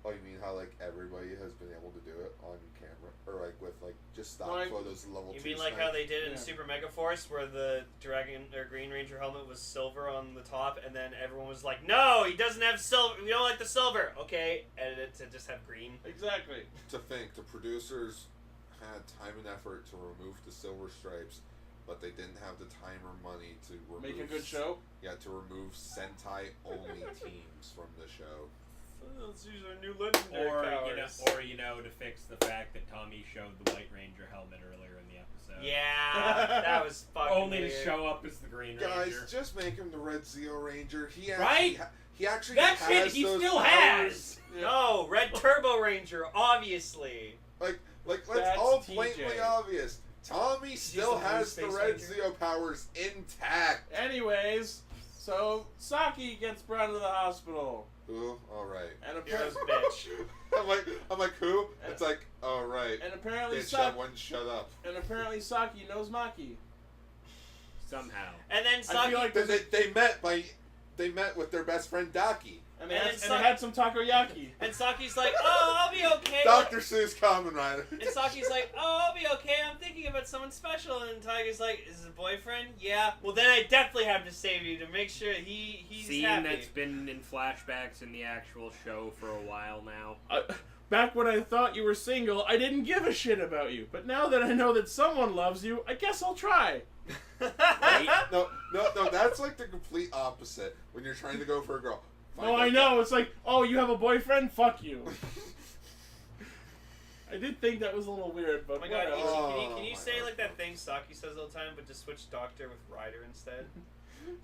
S4: Oh, you mean how like everybody has been able to do it on camera, or like with like just stock photos level 2?
S3: You mean like how they did in Super Mega Force, where the Dragon or Green Ranger helmet was silver on the top, and then everyone was like, "No, he doesn't have silver. We don't like the silver." Okay, edit it to just have green.
S2: Exactly.
S4: To think the producers had time and effort to remove the silver stripes, but they didn't have the time or money to remove,
S2: make a good show.
S4: Yeah, to remove Sentai only teams from the show.
S3: Let's use our new legendary powers.
S6: Or to fix the fact that Tommy showed the White Ranger helmet earlier in the episode.
S3: Yeah, that was fucking
S6: only
S3: weird.
S6: to show up as the Green Ranger.
S4: Guys, just make him the Red Zeo Ranger. He actually
S6: That's
S4: has
S6: it. He
S4: those
S6: still
S4: powers.
S6: has.
S3: No, Red Turbo Ranger, obviously.
S4: Like let's
S2: That's
S4: all
S2: TJ.
S4: blatantly obvious. Tommy still has the Red Zeo powers intact.
S2: Anyways, so Saki gets brought into the hospital.
S4: Ooh, all right.
S2: And
S3: Heroes
S2: apparently,
S3: bitch.
S4: I'm like who? It's like, all right.
S2: And apparently,
S4: shut up.
S2: And apparently, Saki knows Maki.
S6: Somehow.
S3: And then Saki.
S2: I feel like
S4: they met with their best friend Daki.
S2: And they had some takoyaki.
S3: And Saki's like, "Oh, I'll be okay."
S4: Dr. Seuss Kamen Rider.
S3: And Saki's like, "Oh, I'll be okay. I'm thinking about someone special." And Taiga's like, "Is it a boyfriend?" "Yeah." "Well, then I definitely have to save you to make sure he's
S6: Scene
S3: happy."
S6: that's been in flashbacks in the actual show for a while now.
S2: Back when I thought you were single, I didn't give a shit about you. But now that I know that someone loves you, I guess I'll try.
S4: No, that's like the complete opposite when you're trying to go for a girl.
S2: No, I know. It's like, oh, you have a boyfriend? Fuck you. I did think that was a little weird, but
S3: oh my god,
S2: whatever.
S3: can you say like that thing Saki says all the time, but just switch Doctor with Rider instead?
S4: Oh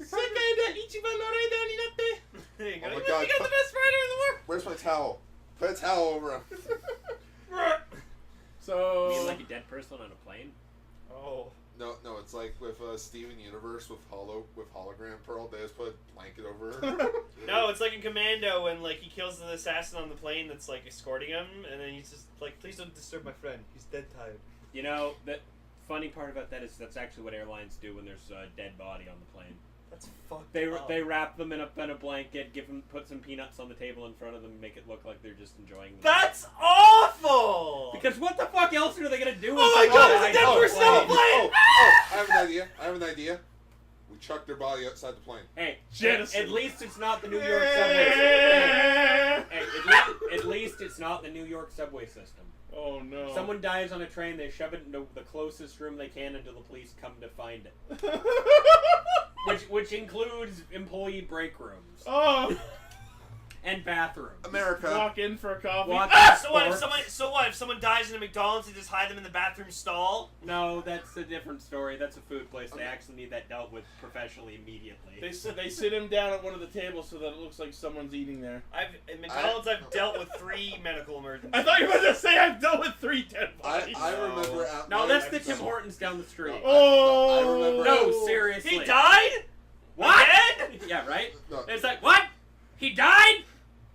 S3: There you go.
S4: my
S3: You
S4: God.
S3: got the best Rider in the world.
S4: Where's my towel? Put a towel over him.
S2: So...
S6: You mean like a dead person on a plane?
S3: Oh.
S4: No, it's like with Steven Universe with hologram Pearl. They just put a blanket over her.
S3: No, it's like in Commando when like he kills the assassin on the plane that's like escorting him, and then he's just like, "Please don't disturb my friend. He's dead tired."
S6: You know, the funny part about that is that's actually what airlines do when there's a dead body on the plane.
S3: That's fucked
S6: They wrap them in a blanket, put some peanuts on the table in front of them, make it look like they're just enjoying them.
S3: That's awful!
S6: Because what the fuck else are they gonna do?
S3: Oh my god, it's a dead person on the plane!
S4: I have an idea. We chuck their body outside the plane.
S6: Hey,
S2: Jettison.
S6: at least it's not the New York subway. Hey, It's not the New York subway system.
S2: Oh no.
S6: Someone dies on a train, they shove it into the closest room they can until the police come to find it. Which includes employee break rooms.
S2: Oh!
S6: And bathrooms.
S4: America.
S2: Walk in for a coffee.
S3: So what if someone dies in a McDonald's, they just hide them in the bathroom stall?
S6: No, that's a different story. That's a food place. They actually need that dealt with professionally immediately.
S2: They sit him down at one of the tables so that it looks like someone's eating there.
S3: In McDonald's, I've dealt with 3 medical emergencies.
S2: I thought you were going to say I've dealt with 3 dead bodies.
S4: I remember.
S6: No, that's the Tim Hortons down the street.
S2: Oh!
S4: I remember.
S6: No, seriously.
S3: He died?
S6: What?
S3: Again?
S6: Yeah, right?
S4: No.
S6: It's like, what? He died?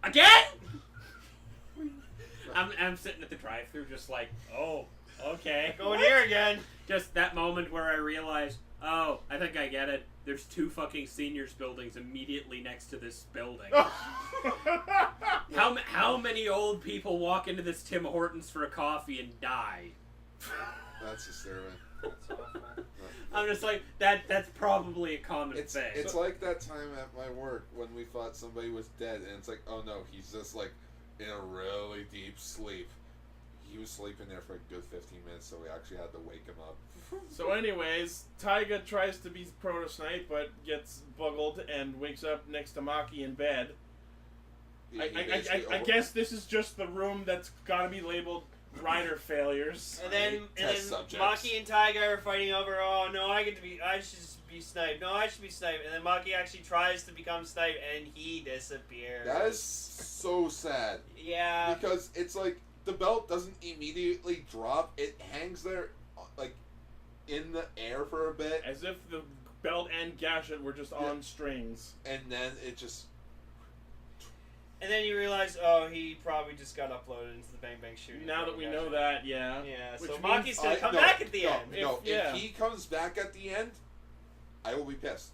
S6: Again? I'm sitting at the drive-thru just like, oh, okay.
S3: Going here again.
S6: Just that moment where I realized, oh, I think I get it. There's 2 fucking seniors buildings immediately next to this building. How many old people walk into this Tim Hortons for a coffee and die?
S4: That's disturbing.
S3: That's awful.
S6: I'm just like, that's probably a common thing.
S4: It's like that time at my work when we thought somebody was dead, and it's like, oh no, he's just like in a really deep sleep. He was sleeping there for a good 15 minutes, so we actually had to wake him up.
S2: So anyways, Taiga tries to be Snipe, but gets buggled and wakes up next to Maki in bed. I guess this is just the room that's gotta be labeled rider failures.
S3: And then Maki and Taiga are fighting over, oh no, I should be Snipe. No, I should be Snipe. And then Maki actually tries to become Snipe and he disappears.
S4: That is so sad.
S3: Yeah.
S4: Because it's like the belt doesn't immediately drop. It hangs there like in the air for a bit.
S2: As if the belt and gadget were just on strings.
S4: And then it just...
S3: And then you realize, oh, he probably just got uploaded into the Bang Bang shooting.
S2: Now that we know that, yeah.
S3: Yeah,
S2: Which
S3: so
S2: means-
S3: Maki's gonna come back at the end.
S4: If he comes back at the end, I will be pissed.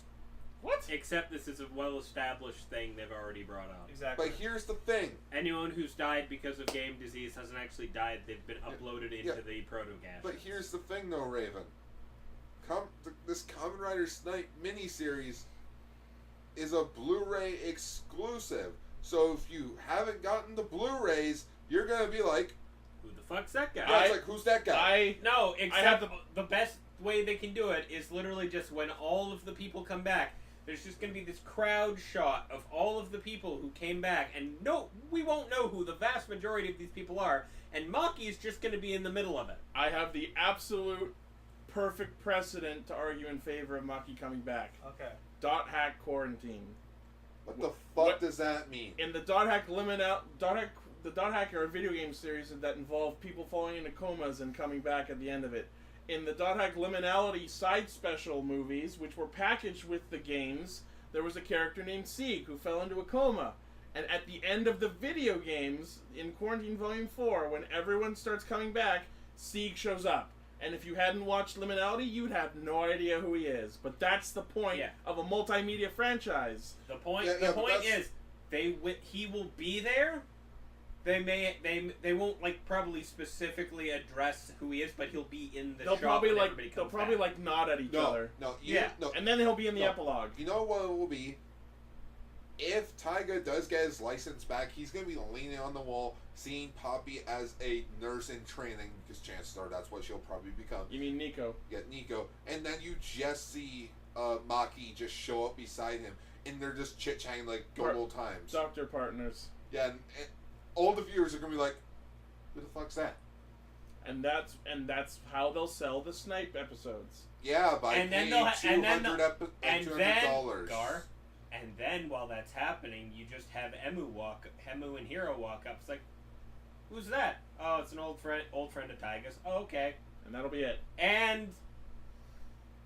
S2: What?
S6: Except this is a well-established thing they've already brought up.
S3: Exactly.
S4: But here's the thing.
S6: Anyone who's died because of game disease hasn't actually died. They've been uploaded into the proto-gash.
S4: But here's the thing, though, Raven. This Kamen Rider Snipe miniseries is a Blu-ray exclusive. So if you haven't gotten the Blu-rays, you're gonna be like,
S6: Who the fuck's that guy?
S4: yeah, it's like, who's that guy?
S6: No, except the best way they can do it is literally just when all of the people come back, there's just going to be this crowd shot of all of the people who came back, and no, we won't know who the vast majority of these people are, and Maki is just going to be in the middle of it.
S2: I have the absolute perfect precedent to argue in favor of Maki coming back.
S3: Okay.
S2: Dot hack quarantine.
S4: What the fuck does that mean?
S2: In the Dot Hack the Dot Hack are a video game series that involve people falling into comas and coming back at the end of it. In the Dot Hack Liminality side special movies, which were packaged with the games, there was a character named Sieg who fell into a coma. And at the end of the video games, in Quarantine Volume 4, when everyone starts coming back, Sieg shows up. And if you hadn't watched Liminality, you'd have no idea who he is. But that's the point of a multimedia franchise.
S6: The point is, he will be there. They won't like probably specifically address who he is, but he'll be in the
S2: they'll
S6: shop.
S2: probably like nod at each other.
S4: No,
S2: and then he'll be in the epilogue.
S4: You know what it will be? If Taiga does get his license back, he's going to be leaning on the wall, seeing Poppy as a nurse in training, because chances are that's what she'll probably become.
S2: You mean Nico?
S4: Yeah, Nico. And then you just see Maki just show up beside him, and they're just chit-chatting like good old times.
S2: Doctor partners.
S4: Yeah, and all the viewers are going to be like, who the fuck's that?
S2: And that's how they'll sell the Snipe episodes.
S4: Yeah, by paying $200.
S6: And then while that's happening, you just have Hemu and Hiro walk up. It's like, who's that? Oh, it's an old friend of Taiga's. Oh, okay.
S2: And that'll be it.
S6: And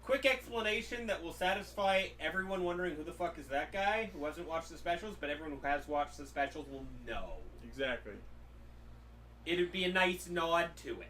S6: quick explanation that will satisfy everyone wondering who the fuck is that guy who hasn't watched the specials, but everyone who has watched the specials will know.
S2: Exactly.
S6: It'd be a nice nod to it.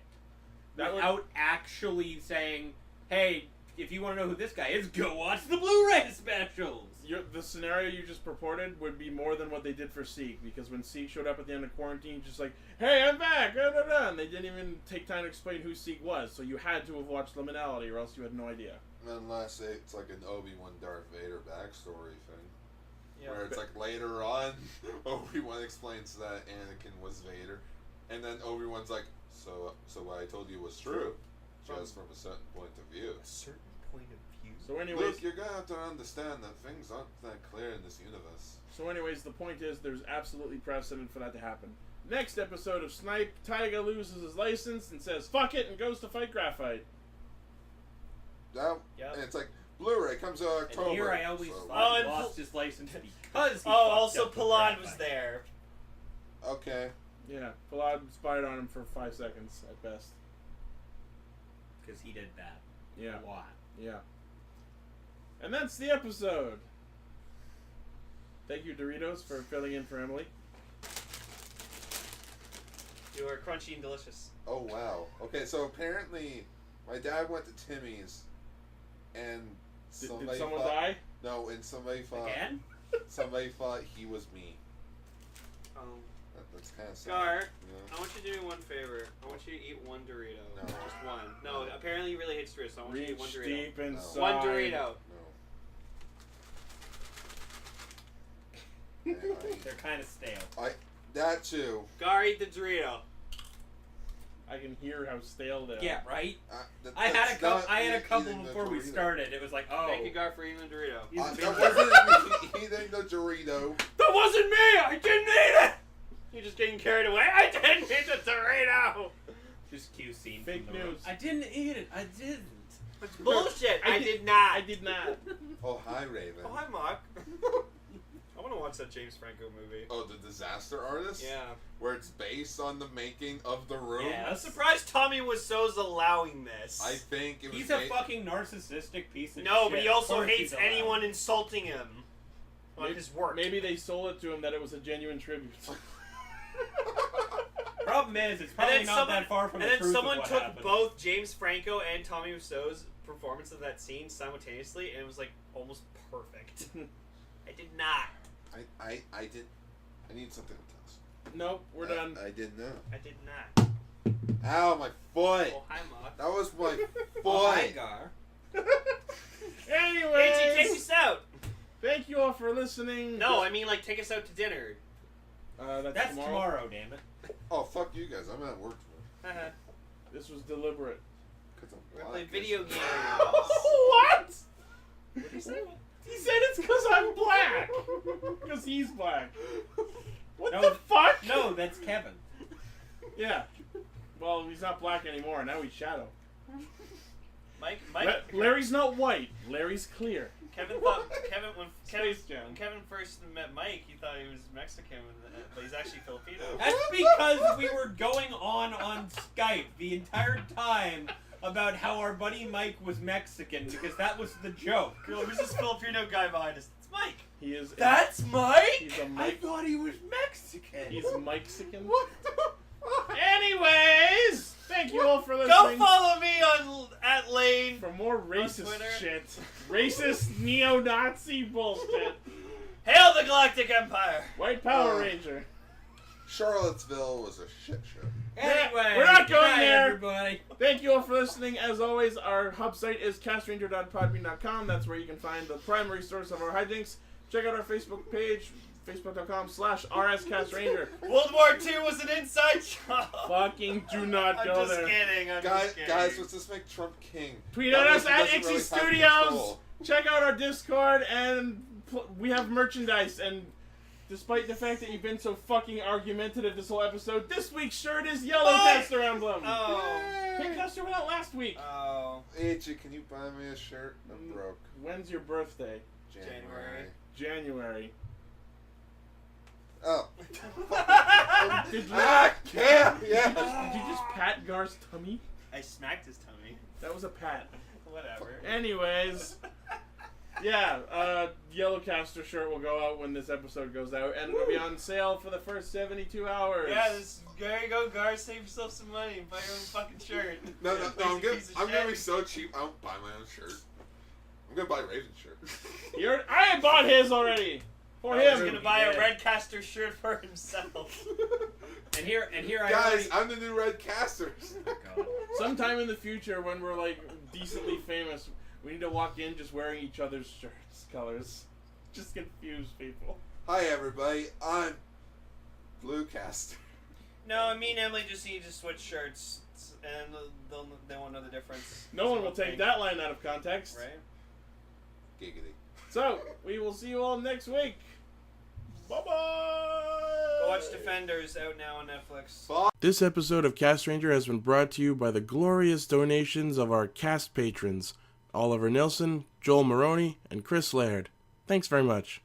S6: Without actually saying, hey, if you want to know who this guy is, go watch the Blu-ray specials.
S2: The scenario you just purported would be more than what they did for Sieg, because when Sieg showed up at the end of quarantine, just like, hey, I'm back, and they didn't even take time to explain who Sieg was, so you had to have watched Liminality, or else you had no idea.
S4: Unless it's like an Obi-Wan Darth Vader backstory thing.
S3: Yeah.
S4: Where it's like later on, Obi-Wan explains that Anakin was Vader, and then Obi-Wan's like, so what I told you was true, just from a certain point of view.
S3: A certain point of view.
S2: So anyways,
S4: Luke, you're gonna have to understand that things aren't that clear in this universe.
S2: So anyways, the point is there's absolutely precedent for that to happen. Next episode of Snipe, Taiga loses his license and says fuck it and goes to fight Graphite.
S4: Yep. And it's like, Blu-ray comes out October.
S6: And here I always
S4: so-
S6: thought he lost his license because he
S3: also
S6: fucked up
S3: Palan
S6: the
S3: was
S6: graphite.
S3: there.
S4: Okay.
S2: Yeah, Falad spied on him for 5 seconds at best.
S6: Because he did that.
S2: Yeah.
S6: A lot.
S2: Yeah. And that's the episode. Thank you, Doritos, for filling in for Emily.
S3: You are crunchy and delicious.
S4: Oh, wow. Okay, so apparently my dad went to Timmy's and
S2: Did
S4: somebody
S2: someone
S4: thought,
S2: die?
S4: No, and somebody thought
S6: Again?
S4: somebody thought he was me. That's kind of sad.
S3: Gar,
S4: Yeah.
S3: I want you to do me one favor. I want you to eat one Dorito.
S4: No.
S3: Just one. No, apparently you really hate Dorito, so I want you to eat one
S2: Reach
S3: Dorito.
S2: deep inside.
S3: One Dorito.
S4: No.
S6: They're kind of stale.
S4: That too.
S3: Gar, eat the Dorito.
S2: I can hear how stale they are.
S6: Yeah, right?
S4: That-
S6: I had a
S4: that's
S6: couple.
S4: not
S6: I had a
S4: me
S6: couple
S4: eating the
S6: before we
S4: Dorito.
S6: started. It was like, oh,
S3: Thank you, Gar, for eating the Dorito.
S4: That wasn't me eating the Dorito.
S3: That wasn't me! I didn't eat it! You're just getting carried away. I didn't eat the Dorito!
S6: just cue scene.
S2: Fake
S6: from the
S2: news.
S6: I didn't eat it. I didn't.
S3: It's bullshit.
S2: I
S3: I
S2: did-
S3: did not.
S2: I did not.
S4: Oh, hi, Raven.
S3: Oh, hi, Mark. I want to watch that James Franco movie.
S4: Oh, the Disaster Artist?
S3: Yeah.
S4: Where it's based on the making of The Room?
S6: Yeah.
S3: I'm surprised Tommy Wiseau's allowing this.
S4: I think it was
S6: He's a fucking narcissistic piece of shit.
S3: No, but he
S6: Of
S3: also
S6: course
S3: hates
S6: he's allowed.
S3: anyone insulting him on his work.
S2: Maybe they sold it to him that it was a genuine tribute.
S6: Problem is, it's probably not that far from the
S3: And then
S6: truth
S3: someone
S6: of what
S3: took
S6: happened.
S3: both James Franco and Tommy Wiseau's performance of that scene simultaneously, and it was like almost perfect. I did not.
S4: I did. I need something to test.
S2: Nope, we're done.
S4: I did not.
S3: I did not.
S4: Ow, my foot.
S3: Oh, hi, Mark.
S4: That was my foot.
S6: Oh, hi, Gar.
S2: Anyways,
S3: Hey, take us out.
S2: thank you all for listening.
S3: No, I mean like take us out to dinner.
S2: That's
S6: tomorrow, damn it.
S4: Oh, fuck you guys. I'm at work tomorrow.
S3: Haha.
S2: This was deliberate.
S4: Because I'm
S3: We're
S4: black.
S3: playing video games.
S2: What?
S3: What did he say?
S2: He said it's because I'm black. Because he's black. What
S6: No,
S2: the fuck?
S6: No, that's Kevin.
S2: Yeah. Well, he's not black anymore. Now he's shadow.
S3: Mike,
S2: Larry's not white. Larry's clear.
S3: Kevin thought when
S2: Space Jam.
S3: Kevin first met Mike, he thought he was Mexican, but he's actually Filipino.
S6: That's because we were going on Skype the entire time about how our buddy Mike was Mexican, because that was the joke.
S3: Girl, who's this Filipino guy behind us? It's Mike.
S2: He is.
S3: That's Mike.
S2: He's a
S6: I
S2: Mike.
S6: thought he was Mexican.
S2: He's Mexican. What the fuck? Anyways, thank you all for
S3: Go
S2: listening.
S3: follow me on @Lane.
S2: For more racist
S3: Twitter.
S2: shit. Racist neo-Nazi bullshit.
S3: Hail the Galactic Empire.
S2: White Power Ranger.
S4: Charlottesville was a shit show.
S6: Anyway,
S2: We're not
S6: good
S2: going
S6: night,
S2: there.
S6: everybody.
S2: Thank you all for listening. As always, our hub site is castranger.podbean.com. That's where you can find the primary source of our hijinks. Check out our Facebook page, facebook.com/rscastranger.
S3: World War II was an inside job.
S2: Fucking do not
S3: I'm
S2: go
S3: just
S2: there.
S3: kidding. I'm
S4: Guys,
S3: just kidding.
S4: let's just make Trump king.
S2: Tweet
S4: That
S2: at
S4: way
S2: us
S4: he
S2: at
S4: doesn't
S2: Ixie
S4: really have
S2: Studios.
S4: control.
S2: Check out our Discord, and we have merchandise. And despite the fact that you've been so fucking argumentative this whole episode, this week's shirt is yellow Caster Emblem.
S3: Oh.
S2: Pink Caster went out last week.
S3: Oh.
S4: H, can you buy me a shirt? I'm broke.
S2: When's your birthday? January.
S4: Oh.
S2: Did you,
S4: Ah, yeah,
S2: did
S4: yeah.
S2: you just pat Gar's tummy?
S3: I smacked his tummy.
S2: That was a pat.
S3: Whatever.
S2: Anyways, yeah, Yellow Caster shirt will go out when this episode goes out, and it'll be on sale for the first 72 hours.
S3: Yeah, there you go, Gar. Save yourself some money and buy your own fucking shirt.
S4: No,
S3: Yeah,
S4: I'm
S3: lazy
S4: gonna,
S3: piece of
S4: I'm gonna
S3: shit.
S4: be so cheap. I don't buy my own shirt. I'm gonna buy Raven's shirt.
S2: I bought his already. For
S3: He's
S2: him.
S3: gonna buy a Red Caster shirt for himself.
S6: And here I
S4: Guys,
S6: already...
S4: I'm the new Red Casters.
S6: Oh, God.
S2: Sometime in the future, when we're like decently famous, we need to walk in just wearing each other's shirts colors. Just confuse people.
S4: Hi everybody, I'm Bluecast.
S3: No, me and Emily just need to switch shirts, and they won't know the difference.
S2: No one will take that line out of context.
S3: Right?
S4: Giggity.
S2: So, we will see you all next week. Bye-bye!
S3: Go watch Defenders, out now on Netflix.
S4: Bye.
S2: This episode of Castranger has been brought to you by the glorious donations of our cast patrons, Oliver Nilsson, Joel Maroney, and Chris Laird. Thanks very much.